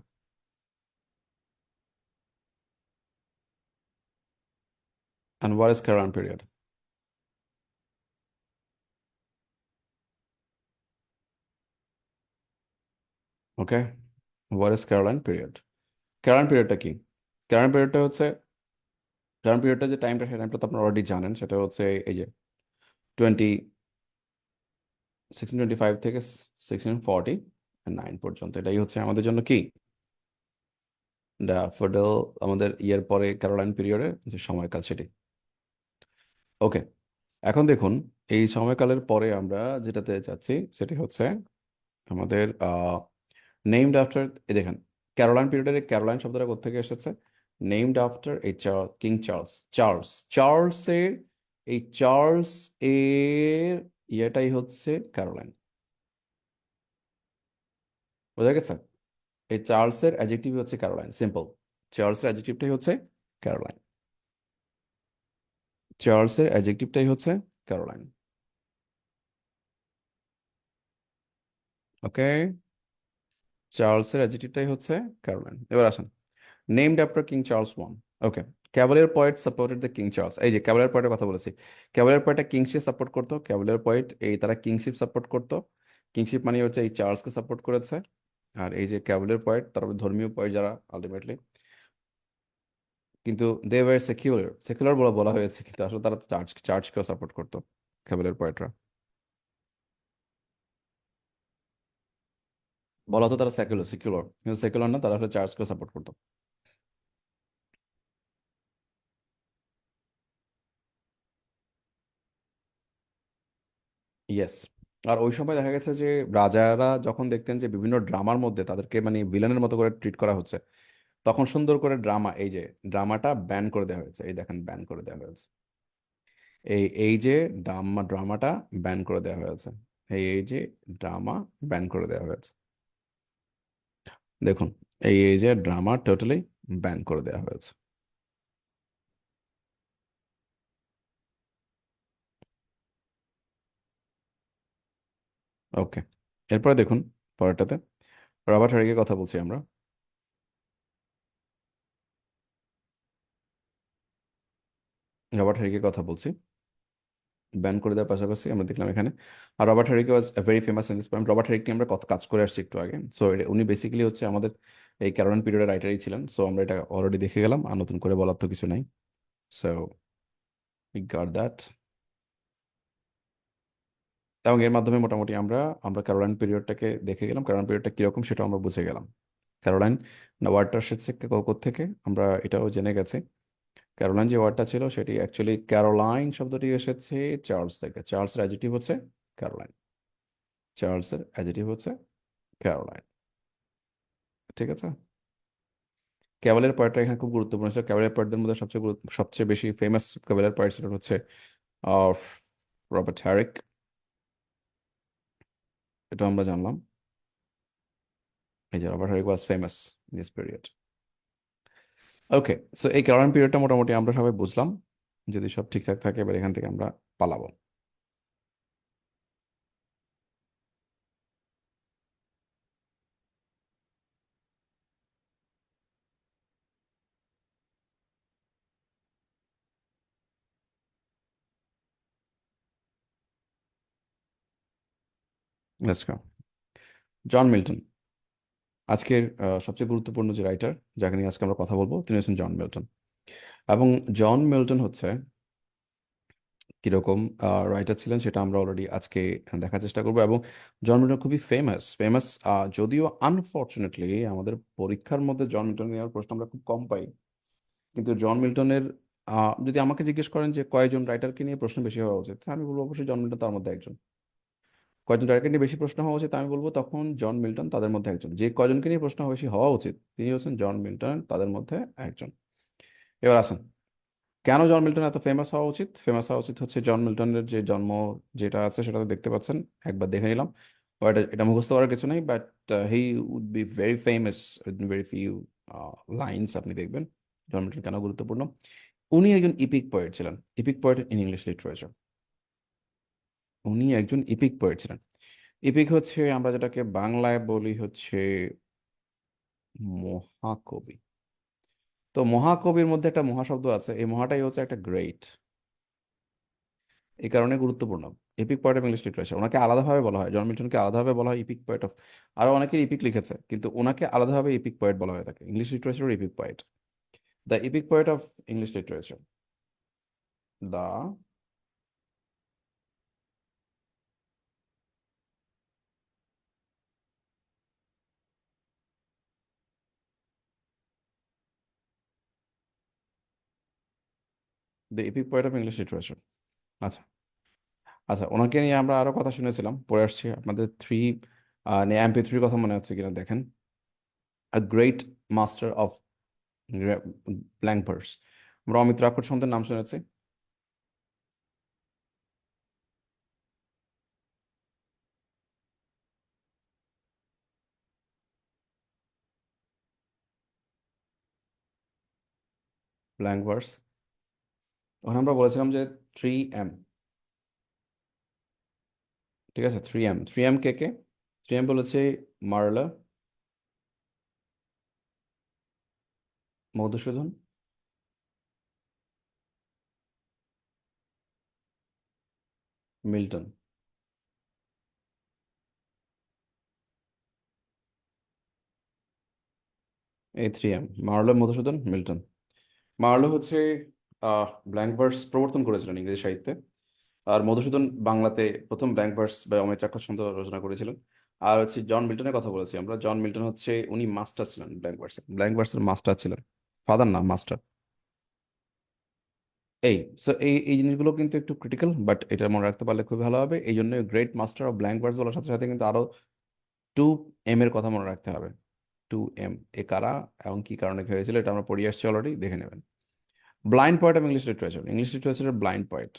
And what is Caroline period? Okay, what is Caroline period? Caroline periodটা কি? Caroline periodটা হচ্ছে, কারণ পিরিয়ডটা যে টাইমটা, সেই টাইমটা তো আপনারা অলরেডি জানেন। সেটা হচ্ছে এই যে 1625 থেকে 1649 পর্যন্ত। এটাই হচ্ছে আমাদের জন্য কি, ড্যাফোডিল, আমাদের ইয়ের পরে ক্যারোলাইন পিরিয়ডের যে সময়কাল সেটি। ওকে, এখন দেখুন এই সময়কালের পরে আমরা যেটাতে যাচ্ছি সেটি হচ্ছে আমাদের নেমড আফটার। এই দেখেন, ক্যারোলাইন পিরিয়ডের ক্যারোলাইন শব্দটা কোত্থেকে এসেছে? নেমড আফটার এই কিং চার্লস। চার্লসের এই চার্লস এর ইয়েটাই হচ্ছে ক্যারোলাইন। বোঝা গেছে? এই চার্লসের অ্যাডজেক্টিভ হচ্ছে ক্যারোলাইন, সিম্পল। চার্লসের অ্যাডজেক্টিভটাই হচ্ছে ক্যারোলাইন। চার্লসের অ্যাডজেক্টিভটাই হচ্ছে ক্যারোলাইন। ওকে, চার্লসের অ্যাডজেক্টিভটাই হচ্ছে ক্যারোলাইন। এবার আসেন, named after King Charles one. Okay, cavalier poet supported the King Charles. এই যে ক্যাভালিয়ার পয়েটের কথা বলেছি, ক্যাভালিয়ার পয়েটটা কিংশিপ সাপোর্ট করতো। ক্যাভালিয়ার পয়েট এই তারা কিংশিপ সাপোর্ট করতো। কিংশিপ মানে হচ্ছে এই চার্লসকে সাপোর্ট করেছে। আর এই যে ক্যাভালিয়ার পয়েট, তারা ধর্মীয় পয়েট যারা আলটিমেটলি, কিন্তু দে ওয়ার সেকুলার। সেকুলার বলা বলা হয়েছে, কিন্তু আসলে তারা চার্চকেও সাপোর্ট করতো, ক্যাভালিয়ার পয়েটরা। বলা হতো তারা সেকুলার, সেকুলার, কিন্তু সেকুলার না, তারা আসলে চার্চকেও সাপোর্ট করতো। ইয়েস। আর ওই সময় দেখা গেছে যে রাজারা যখন দেখতেন যে বিভিন্ন ড্রামার মধ্যে তাদেরকে মানে ভিলেনের মতো করে ট্রিট করা হচ্ছে, তখন সুন্দর করে ড্রামা, এই যে ড্রামাটা ব্যান করে দেওয়া হয়েছে। এই দেখেন, ব্যান করে দেওয়া হয়েছে। এই যে ড্রামাটা ব্যান করে দেওয়া হয়েছে। এই যে ড্রামা ব্যান করে দেওয়া হয়েছে। দেখুন, এই যে ড্রামা টোটালি ব্যান করে দেওয়া হয়েছে। ওকে, এরপরে দেখুন পরেরটাতে রবার্ট হারিকে কথা বলছি আমরা। রবার্ট হারিকে কথা বলছি, ব্যান করে দেওয়ার পাশাপাশি আমরা দেখলাম এখানে। আর রবার্ট হারিকে was very famous in this point. Robert Herrick নিয়ে আমরা কত কাজ করে আসছি একটু আগে। সো উনি বেসিক্যালি হচ্ছে আমাদের এই ক্যারোলাইন পিরিয়ডের রাইটারই ছিলেন। সো আমরা এটা অলরেডি দেখে গেলাম, আর নতুন করে বলার তো কিছু নাই। So we got that. এবং এর মাধ্যমে মোটামুটি আমরা আমরা ক্যারোলাইন পিরিয়ডটাকে দেখে গেলাম। ক্যারোলাইন পিরিয়ডটা কিরকম সেটা আমরা বুঝে গেলাম। ক্যারোলাইন না ওয়ার্ডটা এসেছে থেকে আমরা এটাও জেনে গেছি। ক্যারোলাইন যে ওয়ার্ডটা ছিল সেটি অ্যাকচুয়ালি ক্যারোলাইন শব্দটি এসেছে চার্লস থেকে। চার্লসের অ্যাডজেক্টিভ হচ্ছে ক্যারোলাইন। চার্লসের অ্যাডজেক্টিভ হচ্ছে ক্যারোলাইন। ঠিক আছে। ক্যাভালিয়ার পয়েটটা এখানে খুব গুরুত্বপূর্ণ ছিল। ক্যাভালিয়ার পয়েটদের মধ্যে সবচেয়ে বেশি ফেমাস ক্যাভালিয়ার পয়েট ছিল হচ্ছে আহ, রবার্ট হ্যারিক। এটা আমরা জানলাম। এই যে Robert Herrick was famous in this period. Okay, so এই ক্যারোলাইন পিরিয়ডটা মোটামুটি আমরা সবাই বুঝলাম। যদি সব ঠিকঠাক থাকে এবার এখান থেকে আমরা পালাবো। Let's go. জন মিল্টন আজকের সবচেয়ে গুরুত্বপূর্ণ যে রাইটার, যাকে নিয়ে আজকে আমরা কথা বলবো, তিনি হচ্ছেন জন মিল্টন। এবং জন মিল্টন হচ্ছে কিরকম রাইটার ছিলেন সেটা আমরা অলরেডি আজকে দেখার চেষ্টা করবো। এবং জন মিল্টন খুবই ফেমাস ফেমাস। যদিও আনফর্চুনেটলি আমাদের পরীক্ষার মধ্যে জন মিল্টন নেওয়ার প্রশ্ন আমরা খুব কম পাই, কিন্তু জন মিল্টনের যদি আমাকে জিজ্ঞেস করেন যে কয়জন রাইটারকে নিয়ে প্রশ্ন বেশি হওয়া উচিত, আমি বলবো অবশ্যই জন মিল্টন তার মধ্যে একজন। কয়জন রাইটারকে নিয়ে বেশি প্রশ্ন হওয়া উচিত, আমি বলবো তখন জন মিল্টন তাদের মধ্যে একজন। যে কয়জনকে নিয়ে প্রশ্ন বেশি হওয়া উচিত তিনি হচ্ছেন জন মিল্টন তাদের মধ্যে একজন। এবার আসেন, কেন জন মিল্টন এত ফেমাস হওয়া উচিত? ফেমাস হওয়া উচিত হচ্ছে জন মিল্টনের যে জন্ম যেটা আছে সেটা তো দেখতে পাচ্ছেন, একবার দেখে নিলাম। এটা এটা মুখস্থ করার কিছু নেই, but he would be very famous with very few lines. আপনি দেখবেন জন মিল্টন কেন গুরুত্বপূর্ণ। উনি একজন ইপিক পোয়েট ছিলেন। Epic poet in English literature. উনি একজন ইপিক পোয়েট ছিলেন। ইপিক হচ্ছে আমরা যেটাকে বাংলায় বলি হচ্ছে মহাকবি। তো মহাকবির মধ্যে একটা মহাশব্দ আছে, এই মহাটাই হচ্ছে একটা গ্রেট। এই কারণে গুরুত্বপূর্ণ। Epic poet of English literature, ওনাকে আলাদাভাবে বলা হয়, জন মিল্টনকে আলাদাভাবে বলা হয় ইপিক পয়েট অফ। আরো অনেকে ইপিক লিখেছে, কিন্তু ওনাকে আলাদাভাবে ইপিক পয়েট বলা হয়ে থাকে, English literature epic poet. The epic poet of English literature. The the epic poet of English literature. আচ্ছা। আচ্ছা, ওনাকে নিয়ে আমরা আরো কথা শুনেছিলাম, পড়ে আসছি। আপনাদের এমপি3 কথা মনে হচ্ছে কিনা দেখেন। A great master of blank verse. আমরা অমিত্র আখর সন্তের নাম শুনেছি। Blank verse. ওখানে আমরা বলেছিলাম যে 3M। ঠিক আছে, 3M। 3M কে কে? 3M বলেছে মার্লা, মধুসূদন, মিল্টন। এই 3M, Marlowe, Madhusudan, Milton. Marlowe হচ্ছে ব্ল্যাঙ্ক ভার্স প্রবর্তন করেছিলেন ইংরেজি সাহিত্যে। আর মধুসূদন বাংলাতে প্রথম ব্ল্যাঙ্ক ভার্স বা অমিত্রাক্ষর ছন্দ রচনা করেছিলেন। আর হচ্ছে জন মিল্টনের কথা বলেছি আমরা। জন মিল্টন হচ্ছে উনি মাস্টার ছিলেন ব্ল্যাঙ্ক ভার্সের মাস্টার ছিলেন। ফাদার না, মাস্টার। এই সো এই জিনিসগুলো কিন্তু একটু ক্রিটিক্যাল, বাট এটা মনে রাখতে পারলে খুব ভালো হবে। এই জন্য great master of blank verse বলার সাথে সাথে কিন্তু আরো 2M এর কথা মনে রাখতে হবে। 2M এ কারা এবং কি কারণে হয়েছিল এটা আমরা পড়িয়ে আসছি অলরেডি, দেখে নেবেন। Blind poet of English literature. English লিটারেচারের ব্লাইন্ড পয়েট।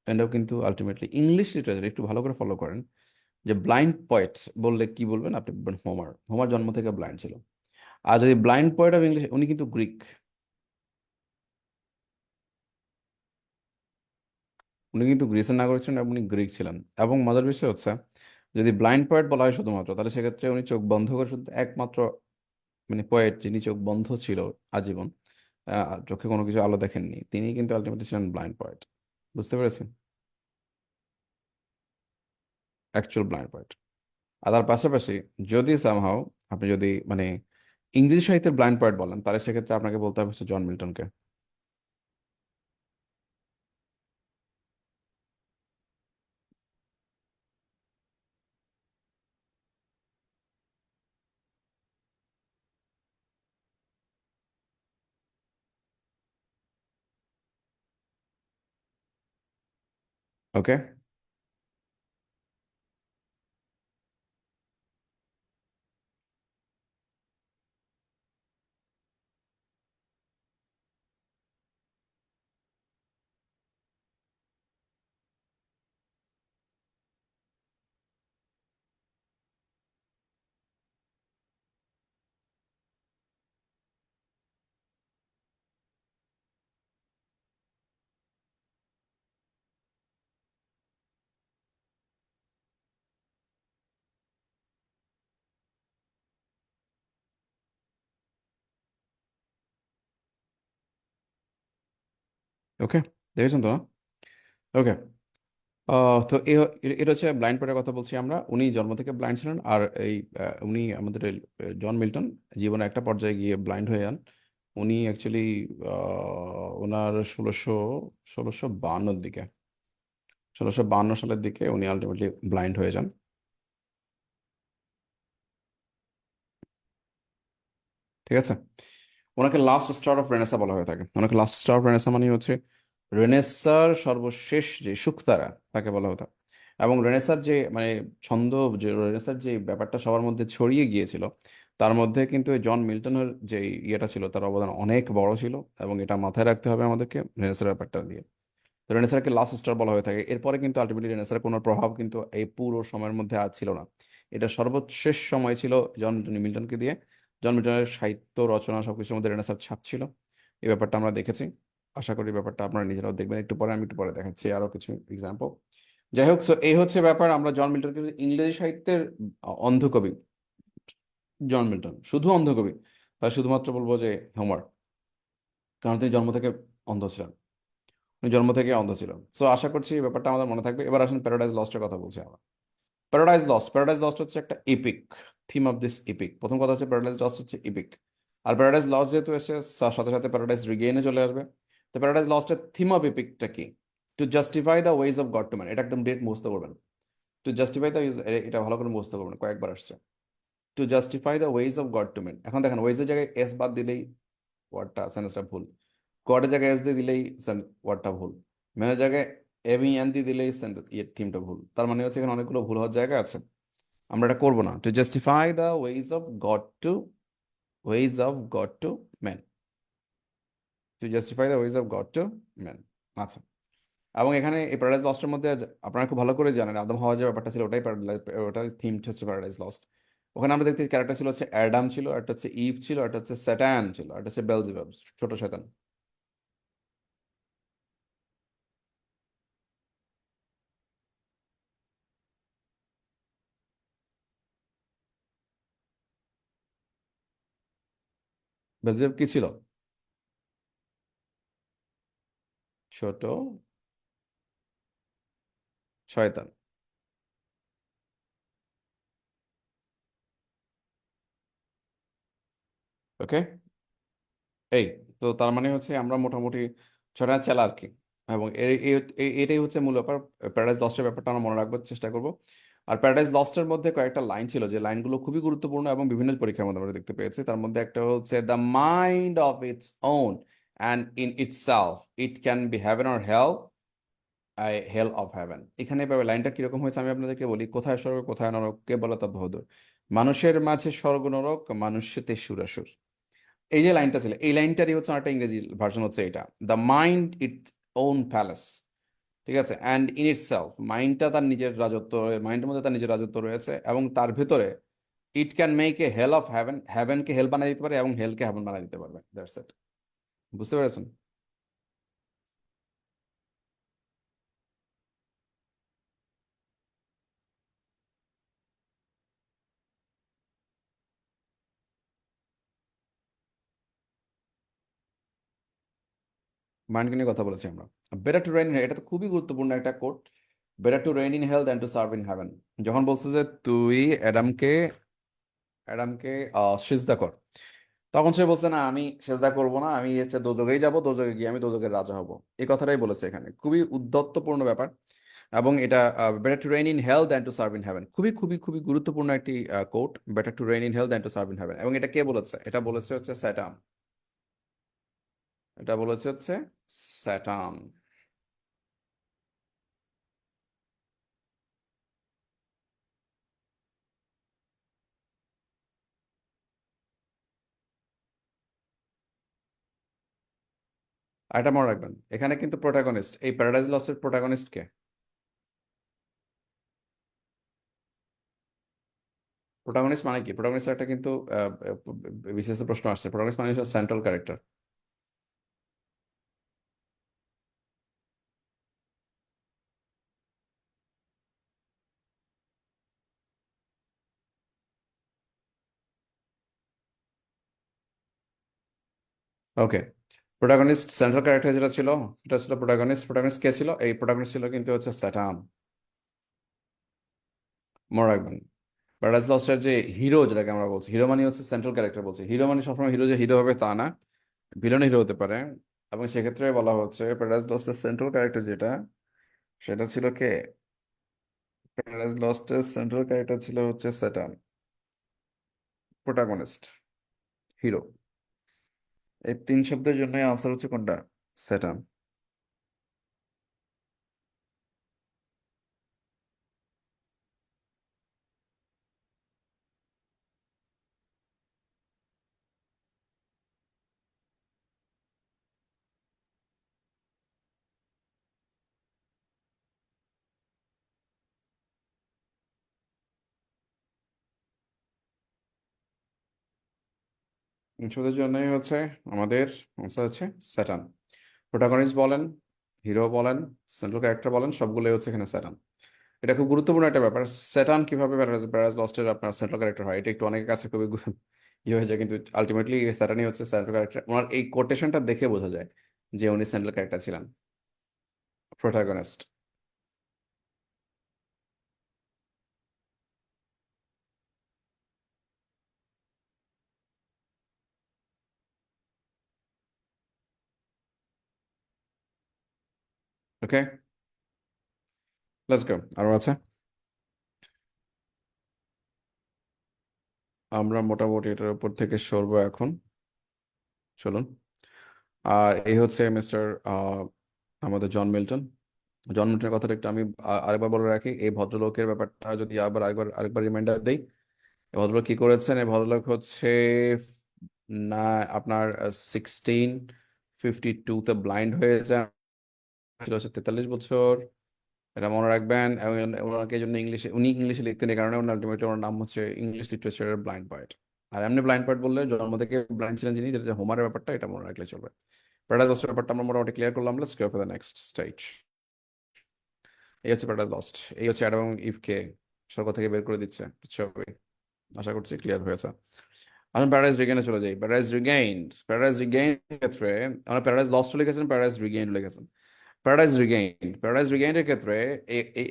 এটাও কিন্তু আলটিমেটলি ইংলিশ লিটারেচার, একটু ভালো করে ফলো করেন। যে ব্লাইন্ড পয়েট বললে কি বলবেন আপনি? বলবেন হোমার। হোমার জন্ম থেকে ব্লাইন্ড ছিল। আর যদি ব্লাইন্ড পয়েট অফ ইংলিশ, উনি কিন্তু গ্রিক। উনি কিন্তু গ্রিসের নাগরিক ছিলেন এবং উনি গ্রিক ছিলেন। এবং মজার বিষয় হচ্ছে, যদি ব্লাইন্ড পয়েট বলা হয় শুধুমাত্র, তাহলে সেক্ষেত্রে উনি চোখ বন্ধ করে শুধু একমাত্র মানে পোয়েট যিনি চোখ বন্ধ ছিল আজীবন, চোখে কোনো কিছু আলো দেখেননি, তিনি কিন্তু আলটিমেটলি ছিলেন ব্লাইন্ড পয়েট। বুঝতে পেরেছেন? Actual blind poet. আর তার পাশাপাশি যদি সামহাও আপনি যদি মানে ইংরেজি সাহিত্যের ব্লাইন্ড পয়েট বলেন, তাহলে সেক্ষেত্রে আপনাকে বলতে হবে হচ্ছে জন মিল্টনকে। ওকে, ওকে, দেখেছেন তো না? ওকে। তো এটা হচ্ছে ব্লাইন্ড পেটের কথা বলছি আমরা। উনি জন্ম থেকে ব্লাইন্ড ছিলেন, আর এই উনি আমাদের এই, জন মিল্টন জীবনে একটা পর্যায়ে গিয়ে ব্লাইন্ড হয়ে যান। উনি অ্যাকচুয়ালি ওনার 1652 দিকে, 1652 সালের দিকে উনি আলটিমেটলি ব্লাইন্ড হয়ে যান। ঠিক আছে। ওনাকে লাস্ট স্টার অফ রেনেসা বলা হয়ে থাকে। ওনাকে লাস্ট স্টার অফ রেনেসা মানে হচ্ছে রেনেসার সর্বশেষ যে শুকতারা, তাকে বলা হতো। এবং রেনেসার যে মানে ছন্দ, যে রেনেসার যে ব্যাপারটা সবার মধ্যে ছড়িয়ে গিয়েছিল, তার মধ্যে কিন্তু এই জন মিল্টনের যে ইয়েটা ছিল, তার অবদান অনেক বড় ছিল। এবং এটা মাথায় রাখতে হবে আমাদেরকে রেনেসার ব্যাপারটা দিয়ে। তো রেনেসারকে লাস্ট স্টার বলা হয়ে থাকে। এরপরে কিন্তু আলটিমেটলি রেনেসার কোনো প্রভাব কিন্তু এই পুরো সময়ের মধ্যে আর ছিল না। এটা সর্বশেষ সময় ছিল জন মিল্টনকে দিয়ে। জন মিল্টনের সাহিত্য রচনা সবকিছুর মধ্যে রেনেসার ছাপ ছিল। এই ব্যাপারটা আমরা দেখেছি। আশা করি ব্যাপারটা আপনারা নিজেরাও দেখবেন একটু পরে। আমি একটু পরে দেখাচ্ছি আরো কিছু এক্সাম্পল। যাই হোক, so এই হচ্ছে ব্যাপার। আমরা জন মিল্টনকে ইংরেজি সাহিত্যের অন্ধকবি, জন মিল্টন শুধু অন্ধকবি, তার শুধুমাত্র বলবো যে হোমার। কারণ তিনি জন্ম থেকে অন্ধ ছিলেন। উনি জন্ম থেকে অন্ধ ছিলেন। সো আশা করছি এই ব্যাপারটা আমাদের মনে থাকবে। এবার আসেন প্যারাডাইজ লস্টের কথা বলছি আমরা। প্যারাডাইজ লস্ট হচ্ছে একটা epic. Theme of this epic, প্রথম কথা হচ্ছে প্যারাডাইজ লস্ট হচ্ছে এপিক। আর প্যারাডাইজ লস্ট যেহেতু এসে সাথে সাথে প্যারাডাইজ রিগেইনে চলে আসবে। তো প্যারাডাইজ লস্টের থিম অফ এপিকটা কি? To justify the ways of god to man. এটা একদম ডেট মুখস্থ করবেন। টু জাস্টিফাই দ্য, এটা ভালো করে মুখস্থ করবেন, কয়েকবার আসছে। To justify the ways of god to man. এখন দেখেন, ওয়েজের জায়গায় এস বাদ দিলেই ওয়ার্ডটা, সেন্টেন্সটা ভুল। গডের জায়গায় এস দিয়ে দিলেই ওয়ার্ডটা ভুল। ম্যানের জায়গায় এম ই এন দিয়ে দিলেই থিমটা ভুল। তার মানে হচ্ছে এখানে অনেকগুলো ভুল হওয়ার জায়গা আছে। আমরা এটা করবো না। To justify the ways of god to man. To justify the ways of god to man. আচ্ছা। এবং এখানে এই প্যারাডাইজ লস্টের মধ্যে আপনারা খুব ভালো করে জানেন আদম হওয়ার যে ব্যাপারটা ছিল, ওটাই প্যারাডাইজ, ওটার থিম হচ্ছে প্যারাডাইজ লস্ট। ওখানে আমরা দেখতে ক্যারেক্টার ছিল হচ্ছে অ্যাডাম ছিল, একটা হচ্ছে ইভ ছিল, একটা হচ্ছে স্যাটান ছিল, একটা হচ্ছে বেলজেবাব, ছোট শয়তান। বেলজেবাব কি ছিল? ছোট শয়তান। ওকে। এই, তো তার মানে হচ্ছে আমরা মোটামুটি ছটা চেলা আর কি। এবং এটাই হচ্ছে মূল ব্যাপার। প্যারাডাইজ লস্টের ব্যাপারটা আমরা মনে রাখবার চেষ্টা করব। আর প্যারাডাইজ লস্টের মধ্যে কয়েকটা লাইন ছিল, যে লাইনগুলো খুবই গুরুত্বপূর্ণ এবং বিভিন্ন পরীক্ষার মধ্যে আমরা দেখতে পেয়েছি। তার মধ্যে একটা হচ্ছে the mind of its own and in itself it can be heaven or hell, I hell of heaven. এখানে এভাবে লাইনটা কিরকম হয়েছে আমি আপনাদেরকে বলি। কোথায় স্বর্গ কোথায় নরক, কে বলে তা বহুদূর। মানুষের মাঝে স্বর্গ নরক, মানুষ্যতে সুরাসুর। এই যে লাইনটা ছিল, এই লাইনটারই হচ্ছে একটা ইংরেজি ভার্সন হচ্ছে এটা, the mind its own palace. ঠিক আছে। অ্যান্ড ইন ইট সেলফ, মাইন্ডটা তার নিজের রাজত্ব, মাইন্ডের মধ্যে তার নিজের রাজত্ব রয়েছে, এবং তার ভেতরে it can make a hell of heaven, হ্যাভেনকে হেল বানিয়ে দিতে পারে এবং হেলকে হ্যাভেন বানিয়ে দিতে পারবে। That's it. বুঝতে পেরেছেন? মাইন্ডকে নিয়ে কথা বলেছি আমরা। বেটার টু রেইন, এটা তো খুবই গুরুত্বপূর্ণ একটা quote. Better to reign in hell than to serve in heaven. যখন বলছে যে তুই অ্যাডামকে, অ্যাডামকে সিজদা কর, তখন সে বলছে না আমি সেজদা করব না, আমি হচ্ছে দোজখেই যাব, দোজখে গিয়ে আমি দোজখের রাজা হব। এই কথাটাই বলেছে এখানে। খুবই উদ্ধত্তপূর্ণ ব্যাপার। এবং এটা better to reign in hell than to serve in heaven, খুবই খুবই খুবই গুরুত্বপূর্ণ একটি quote. Better to reign in hell than to serve in heaven. এবং এটা কে বলেছে? এটা বলেছে হচ্ছে স্যাটান। এটা বলেছে হচ্ছে স্যাটান। আর এটা মনে রাখবেন, এখানে কিন্তু প্রোটাগনিস্ট, এই প্যারাডাইজ লস্টের প্রোটাগনিস্ট কে? প্রোটাগনিস্ট মানে কি? প্রোটাগনিস্ট একটা কিন্তু বিশেষ প্রশ্ন আসছে, প্রোটাগনিস্ট মানে হচ্ছে সেন্ট্রাল ক্যারেক্টার। ওকে, প্রোটাগনিস্ট সেন্ট্রাল ক্যারেক্টার যেটা ছিল, এটা ছিল প্রোটাগনিস্ট। প্রোটাগনিস্ট কে ছিল? এই প্রোটাগনিস্ট ছিল কিন্তু হচ্ছে স্যাটার্ন। মনে রাখবেন, প্যারাডাইস লস্টের যে হিরো, যেটাকে আমরা বলছি, হিরো মানে হচ্ছে সেন্ট্রাল ক্যারেক্টার বলছি। হিরো মানে সবসময় হিরো যে হিরো হবে তা না, ভিলেন হিরো হতে পারে। এবং সেক্ষেত্রে বলা হচ্ছে প্যারাডাইস লস্টের সেন্ট্রাল ক্যারেক্টার যেটা, সেটা ছিল কে? প্যারাডাইস লস্টের সেন্ট্রাল ক্যারেক্টার ছিল হচ্ছে স্যাটার্ন। প্রোটাগনিস্ট, হিরো, এই তিন শব্দের জন্য আনসার হচ্ছে কোনটা? স্যাটার্ন। শব্দের জন্যই হচ্ছে আমাদের আনসার হচ্ছে স্যাটার্ন। প্রোটাগনিস্ট বলেন, হিরো বলেন, সেন্ট্রাল ক্যারেক্টার বলেন, সবগুলোই হচ্ছে এখানে স্যাটার্ন। এটা খুব গুরুত্বপূর্ণ একটা ব্যাপার, স্যাটার্ন কিভাবে প্যারাডাইস লস্টের আপনার সেন্ট্রাল ক্যারেক্টার হয়। এটা একটু অনেকের কাছে খুবই ইয়ে হয়ে যায়, কিন্তু আলটিমেটলি স্যাটার্নই হচ্ছে সেন্ট্রাল ক্যারেক্টার। ওনার এই কোটেশনটা দেখে বোঝা যায় যে উনি সেন্ট্রাল ক্যারেক্টার ছিলেন, প্রোটাগনিস্ট। ওকে, লেটস গো। আরো আছে, আমরা মোটামুটি এটার উপর থেকে সরবো এখন, চলুন। আর এই হচ্ছে মিস্টার আমাদের জন মিল্টন। জন মিল্টনের কথাটা একটু আমি আরেকবার বলে রাখি, এই ভদ্রলোকের ব্যাপারটা যদি আরেকবার রিমাইন্ডার দিই। এই ভদ্রলোক কি করেছেন? এই ভদ্রলোক হচ্ছে না আপনার 1652-তে ব্লাইন্ড হয়ে যান, ছিল হচ্ছে 43 বছর। এটা মনে রাখবেন। এবং ওনাকে এই জন্য ইংলিশে, উনি ইংলিশে লিখতেন, এই কারণে ওনার আলটিমেটলি ওনার নাম হচ্ছে ইংলিশ লিটারেচারের ব্লাইন্ড পয়েট। আর এমনি ব্লাইন্ড পয়েট বললে জন্ম থেকে ব্লাইন্ড ছিলেন যিনি, যেটা হোমারের ব্যাপারটা, এটা মনে রাখলে চলবে। প্যারাডাইস লস্টের ব্যাপারটা আমরা মোটামুটি ক্লিয়ার করলাম। Let's go for the next stage. এই হচ্ছে প্যারাডাইস লস্ট। এই হচ্ছে অ্যাডাম এবং ইভকে স্বর্গ থেকে বের করে দিচ্ছে ছবি। আশা করছি ক্লিয়ার হয়েছে। আমি প্যারাডাইস রিগেইনে চলে যাই। প্যারাডাইস রিগেইন ক্ষেত্রে আমরা প্যারাডাইস লস্ট লিখেছেন, প্যারাডাইস রিগেইন লিখেছেন। প্যারাডাইস রিগেইনের ক্ষেত্রে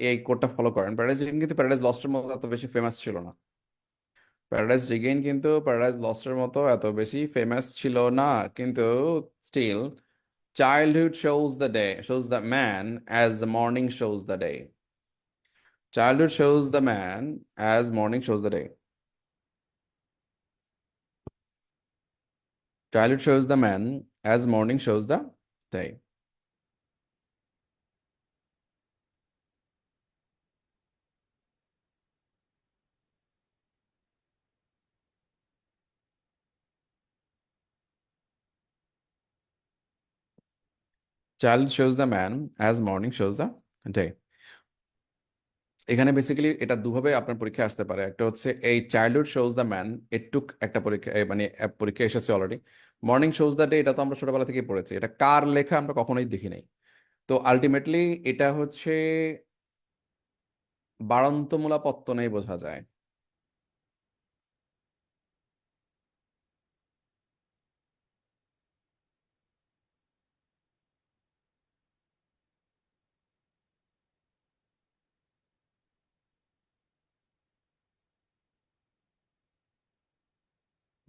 এই কোডটা ফলো করেন। প্যারাডাইস রিগেইন কিন্তু প্যারাডাইস লস্টের মতো এত বেশি ফেমাস ছিল না। প্যারাডাইস রিগেইন কিন্তু প্যারাডাইস লস্টের মতো এত বেশি ফেমাস ছিল না, কিন্তু still, childhood shows the day, shows the man as the morning shows the day. Childhood shows the man as morning shows the day. Childhood shows the man as morning shows the day. Child shows the man as morning shows the day. এখানে বেসিক্যালি এটা দুভাবে আপনার পরীক্ষা আসতে পারে। একটা হচ্ছে এই চাইল্ডহুড শোজ দ্য ম্যান, এটুক একটা পরীক্ষা মানে পরীক্ষা এসেছে already. Morning shows the day, এটা তো আমরা ছোটবেলা থেকে পড়েছি, এটা কার লেখা আমরা কখনোই দেখি নাই। তো আলটিমেটলি এটা হচ্ছে বাড়ন্তমূলা পত্তনেই বোঝা যায়।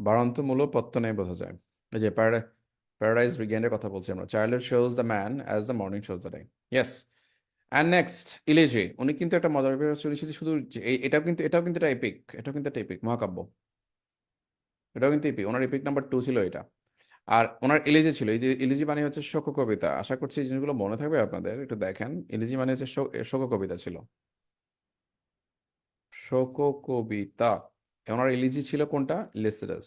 বাড়ন্তমূল পত্তনেই বোঝা যায়। এই যে প্যারাডাইজ রিগেইনের কথা বলছি আমরা, childhood shows the man as the morning shows the day. Yes. And next, elegy. উনি কিন্তু একটা মজার ব্যাপার হচ্ছে, উনি শুধু এটাও কিন্তু একটা এপিক, এটাও কিন্তু একটা এপিক মহাকাব্য। এটাও কিন্তু এপিক, ওনার এপিক নাম্বার 2 ছিল এটা। আর ওনার এলিজি ছিল, এই যে এলিজি মানে হচ্ছে শোক কবিতা। আশা করছি এই জিনিসগুলো মনে থাকবে আপনাদের, একটু দেখেন। এলিজি মানে হচ্ছে শোক কবিতা ছিল, শোক কবিতা। ওনার এলিজি ছিল কোনটা? লেসিডাস।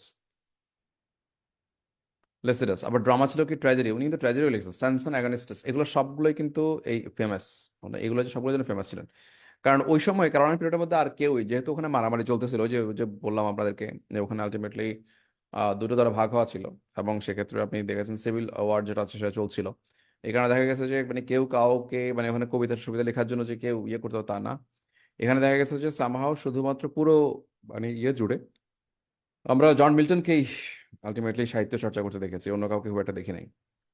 লেসিডাস। আবার ড্রামা ছিল কি ট্র্যাজেডি, উনি কিন্তু ট্র্যাজেডিও লিখছেন, স্যামসন অ্যাগনিস্টাস, এগুলো সবগুলোই কিন্তু এই ফেমাস, মানে এগুলো যে সবগুলোর জন্য ফেমাস ছিলেন। কারণ ওই সময় কারণ পিরিয়ডের মধ্যে আর কেউই, যেহেতু ওখানে মারামারি চলতেছিল, ওই যে বললাম আপনাদেরকে যে ওখানে আলটিমেটলি দুটো দ্বারা ভাগ হওয়া ছিল, এবং সেক্ষেত্রে আপনি দেখেছেন সিভিল ওয়ার যেটা আছে সেটা চলছিল। এখানে দেখা গেছে যে মানে কেউ কাউকে মানে ওখানে কবিতার সুবিধা লেখার জন্য যে কেউ ইয়ে করতো তা না। এখানে দেখা গেছে যে সামহাও শুধুমাত্র পুরো মানে ইয়ে জুড়ে আমরা জন মিল্টনকেই আলটিমেটলি সাহিত্য চর্চা করতে দেখেছি, অন্য কাউকে খুব একটা দেখি নাই।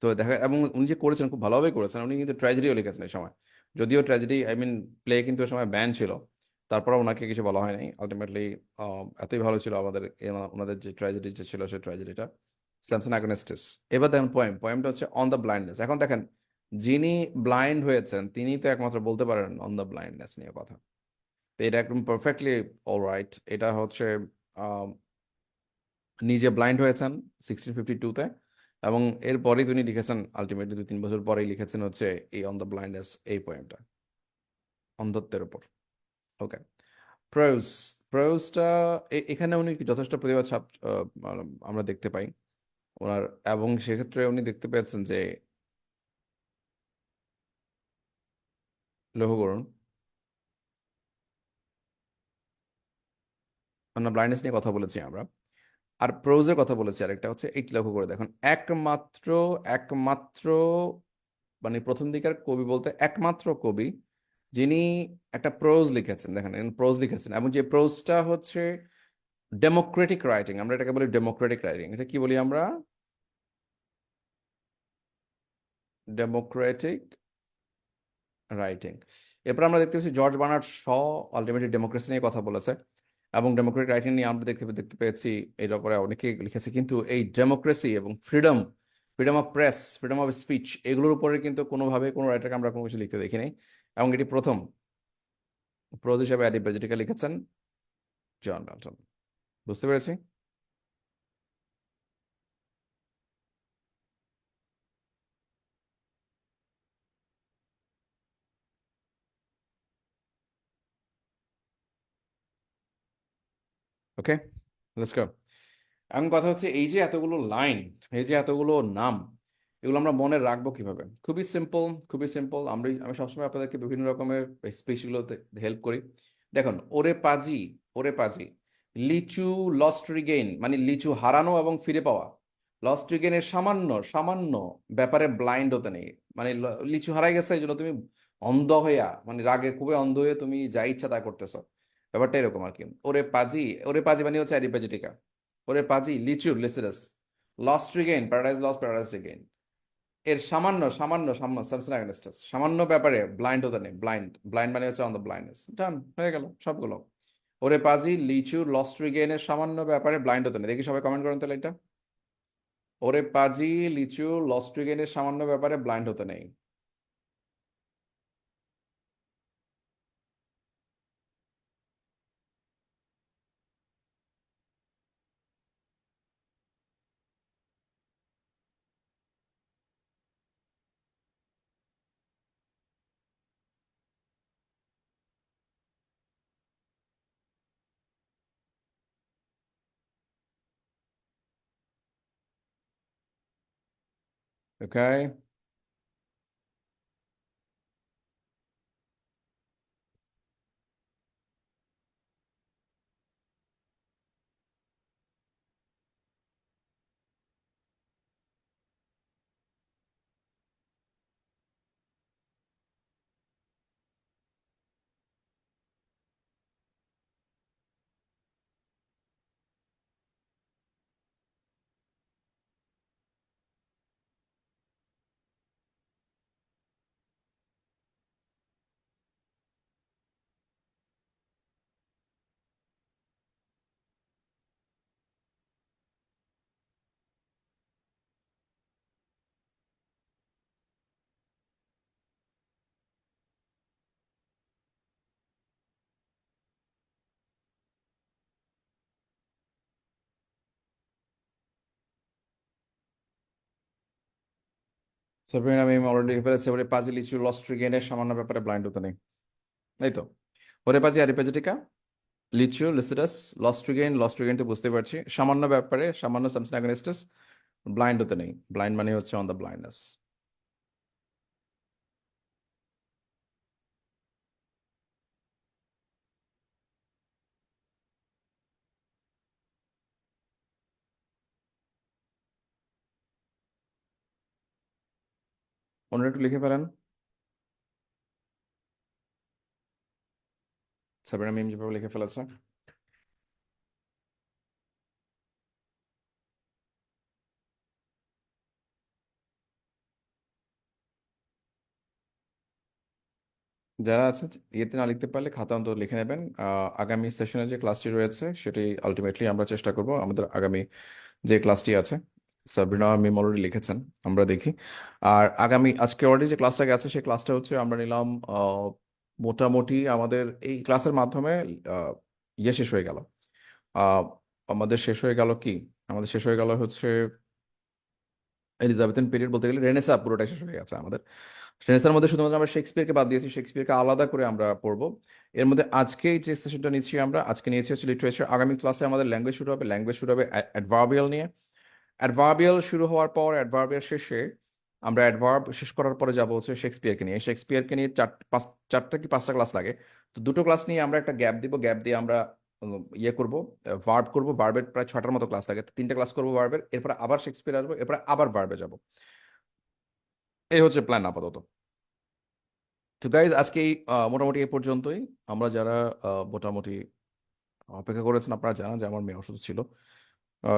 তো দেখা, এবং উনি যে করেছেন খুব ভালোভাবে করেছেন, উনি কিন্তু ট্র্যাজেডিও লিখেছেন এই সময়। যদিও ট্র্যাজেডি আই মিন প্লে কিন্তু ওই সময় ব্যান ছিল, তারপরে ওনাকে কিছু বলা হয় নাই আলটিমেটলি। এতই ভালো ছিল আমাদের ওনাদের যে ট্র্যাজেডি যে ছিল সেই ট্র্যাজেডিটা, স্যামসন অ্যাগনেস্টিস। এবার দেখেন পোয়েমটা হচ্ছে অন দ্য ব্লাইন্ডনেস। এখন দেখেন, যিনি ব্লাইন্ড হয়েছেন তিনি তো একমাত্র বলতে পারেন অন দ্য ব্লাইন্ডনেস নিয়ে কথা। তো এটা একদম পারফেক্টলি অলরাইট। এটা হচ্ছে নিজে ব্লাইন্ড হয়েছেন 1652-তে, এবং এরপরেই তিনি লিখেছেন আলটিমেটলি 2-3 বছর পরেই লিখেছেন হচ্ছে এই অন দ্য ব্লাইন্ডনেস, এই পোয়েমটা অন্ধত্বের উপর। ওকে, প্রোজ। প্রোজটা এখানে উনি যথেষ্ট প্রতিভা ছাপ আমরা দেখতে পাই ওনার, এবং সেক্ষেত্রে উনি দেখতে পেয়েছেন যে লৌহ করুন আমরা ব্লাইন্ডনেস নিয়ে কথা বলেছি আমরা, আর প্রোজের কথা বলেছি আরেকটা হচ্ছে, এইটি লক্ষ্য করে দেখুন, একমাত্র একমাত্র মানে প্রথম দিকের কবি বলতে একমাত্র কবি যিনি একটা প্রোজ লিখেছেন, দেখেন প্রোজ লিখেছেন, এবং যে প্রোজটা হচ্ছে ডেমোক্রেটিক রাইটিং, আমরা এটাকে বলি ডেমোক্রেটিক রাইটিং। এটা কি বলি আমরা? Democratic writing. এরপর আমরা দেখতে পাচ্ছি George Bernard Shaw ultimately democracy নিয়ে কথা বলেছে, এবং ডেমোক্রেটিক রাইটিং নিয়ে আমরা দেখতে দেখতে পেয়েছি এর উপরে অনেকে লিখেছে, কিন্তু এই ডেমোক্রেসি এবং freedom, freedom of press, freedom of speech, এগুলোর উপরে কিন্তু কোনোভাবে কোনো রাইটারকে আমরা কোনো কিছু লিখতে দেখি নাই। এবং এটি প্রথম প্রোজ হিসেবে অ্যাডিবেজিটিকা লিখেছেন জন মিল্টন। বুঝতে পেরেছি? Okay, let's go. এখন কথা হচ্ছে এই যে এতগুলো লাইন, এই যে এতগুলো নাম, এগুলো আমরা মনে রাখবো কিভাবে? খুবই সিম্পল, খুবই সিম্পল। আমি সবসময় আপনাদেরকে বিভিন্ন রকমের স্পেসগুলোতে হেল্প করি। দেখুন, ওরে পাজি, ওরে পাজি, লিচু লস্ট রিগেইন মানে লিচু হারানো এবং ফিরে পাওয়া। লস্ট রিগেইনের সামান্য সামান্য ব্যাপারে ব্লাইন্ড হতে নেই, মানে লিচু হারাই গেছে এই জন্য তুমি অন্ধ হইয়া মানে রাগে খুবই অন্ধ হয়ে তুমি যা ইচ্ছা তা করতেছো, ব্যাপারটা এরকম আর কি। ওরে পাজি, ওরে পাজি মানে হচ্ছে অ্যাডিপেজিটিকা। ওরে পাজি লিচুর Lycidas, Lost Regain Paradise Lost Paradise Regain, এর সামান্য সামান্য সামান্য স্যামসন অ্যাগনেস্টাস, সামান্য ব্যাপারে ব্লাইন্ড হতে নেই। ব্লাইন্ড, ব্লাইন্ড মানে হচ্ছে অন দ্য ব্লাইন্ডনেস। ডান হয়ে গেল সবগুলো। ওরে পাজি লিচু লস্ট রিগেইনের সামান্য ব্যাপারে ব্লাইন্ড হতে নেই। দেখি সবাই কমেন্ট করেন তাহলে এটা। ওরে পাজি লিচু লস্ট রিগেইনের সামান্য ব্যাপারে ব্লাইন্ড হতে নেই। ওকে, সাবরিনা আমি অলরেডি লিখে ফেলেছি। ওরে পাজি লিচু লস্ট রিগেইনের সামান্য ব্যাপারে ব্লাইন্ড হতে নেই, এই তো। ওরে পাজি অ্যাডিপেজিটিকা, লিচু লিসিডাস, লস্ট রিগেইন, লস্ট রিগেইন তো বুঝতে পারছি, সামান্য ব্যাপারে সামান্য স্যামসন অ্যাগনেস্টাস, ব্লাইন্ড হতে নেই, ব্লাইন্ড মানে হচ্ছে অন দ্য ব্লাইন্ডনেস। অন্য একটু লিখে ফেলেন। সাবিনা মিম যেভাবে লিখে ফেলেছে। যারা আছে ইয়েতে না লিখতে পারলে খাতা অন্তত লিখে নেবেন। আগামী সেশনে যে ক্লাসটি রয়েছে সেটি আলটিমেটলি আমরা চেষ্টা করব আমাদের আগামী যে ক্লাসটি আছে। সাবরিনা মিম অলরেডি লিখেছেন, আমরা দেখি। আর আগামী আজকে অলরেডি যে ক্লাসটা গেছে সেই ক্লাসটা হচ্ছে আমরা নিলাম মোটামুটি আমাদের এই ক্লাসের মাধ্যমে ইয়ে শেষ হয়ে গেল। আহ, আমাদের শেষ হয়ে গেল কি, আমাদের শেষ হয়ে গেল হচ্ছে এলিজাবেথেন পিরিয়ড, বলতে গেলে রেনেসা পুরোটাই শেষ হয়ে গেছে আমাদের। রেনেসার মধ্যে শুধুমাত্র আমরা শেক্সপিয়ারকে বাদ দিয়েছি, শেক্সপিয়ারকে আলাদা করে আমরা পড়বো। এর মধ্যে আজকে যে সেশনটা নিচ্ছি আমরা, আজকে নিয়েছি হচ্ছে লিটারেচার। আগামী ক্লাসে আমাদের ল্যাঙ্গুয়েজ শুরু হবে, ল্যাঙ্গুয়েজ শুরু হবে অ্যাডভার্বিয়াল নিয়ে। অ্যাডভার্বিয়াল শুরু হওয়ার পর অ্যাডভার্বিয়াল শেষে আমরা অ্যাডভার্ব শেষ করার পরে যাবো হচ্ছে শেক্সপিয়ারকে নিয়ে। শেক্সপিয়ারকে নিয়ে চারটা কি পাঁচটা ক্লাস লাগে। তো দুটো ক্লাস নিয়ে আমরা একটা গ্যাপ দিব, গ্যাপ দিয়ে আমরা ইয়ে করবো, ভার্ব করবো। ভার্বের প্রায় ছটার মতো ক্লাস লাগে, তিনটা ক্লাস করবো ভার্বের, এরপর আবার শেক্সপিয়ার আসবো, এরপর আবার ভার্বে যাবো। এই হচ্ছে প্ল্যান আপাতত। তো গাইজ আজকে মোটামুটি এ পর্যন্তই। আমরা যারা মোটামুটি অপেক্ষা করেছেন, আপনারা জানেন যে আমার মেয়ে অসুস্থ ছিল।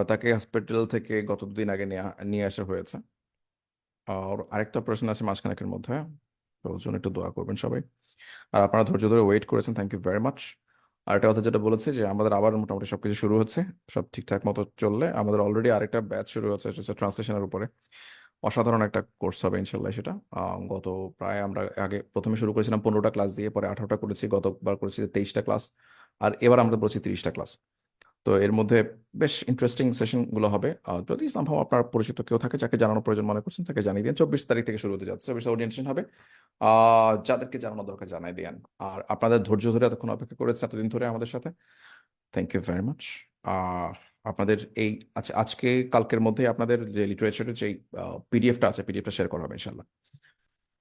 তাকে হসপিটাল থেকে গত দুদিন আগে নিয়ে নিয়ে আসা হয়েছে। আর আরেকটা প্রশ্ন আছে মাঝখানেকের মধ্যে, তো ওর জন্য একটু দোয়া করবেন সবাই। আর আপনারা ধৈর্য ধরে ওয়েট করেছেন, থ্যাংক ইউ ভেরি মাচ। আর একটা কথা যেটা বলেছে যে আমাদের আবার মোটামুটি সবকিছু শুরু হচ্ছে, সব ঠিকঠাক মতো চললে আমাদের অলরেডি আরেকটা ব্যাচ শুরু হচ্ছে, সেটা হচ্ছে ট্রান্সলেশনের উপরে। অসাধারণ একটা কোর্স হবে ইনশাল্লাহ সেটা। গত প্রায় আমরা আগে প্রথমে শুরু করেছিলাম 15টা ক্লাস দিয়ে, পরে 18টা করেছি, গতবার করেছি 23টা ক্লাস, আর এবার আমরা বলছি 30টা ক্লাস। তো এর মধ্যে বেশ ইন্টারেস্টিং সেশনগুলো হবে। যদি সম্ভব আপনার পরিচিত কেউ থাকে যাকে জানানোর প্রয়োজন মনে করছেন, তাকে জানিয়ে দিন। 24 তারিখ থেকে শুরু হতে যাচ্ছে, 24 ওরিয়েন্টেশন হবে। যাদেরকে জানানো দরকার জানাই দিন। আর আপনাদের ধৈর্য ধরে এতক্ষণ অপেক্ষা করেছে এতদিন ধরে আমাদের সাথে, থ্যাংক ইউ ভেরি মাচ। আপনাদের এই আচ্ছা আজকে কালকের মধ্যে আপনাদের যে লিটারেচারের যে পিডিএফটা আছে, পিডিএফটা শেয়ার করা হবে ইনশাল্লাহ।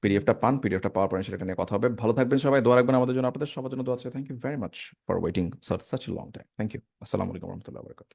পিডিএফটা পান, পিডিএফটা পাওয়ার পরে সেটা নিয়ে কথা হবে। ভালো থাকবেন সবাই, দোয়া রাখবেন আমাদের জন্য, আপনাদের সবার জন্য দোয়া আছে। Thank you very much for waiting such a long time. Thank you. আসসালামু আলাইকুম রহমতুল্লাহ বরকাত।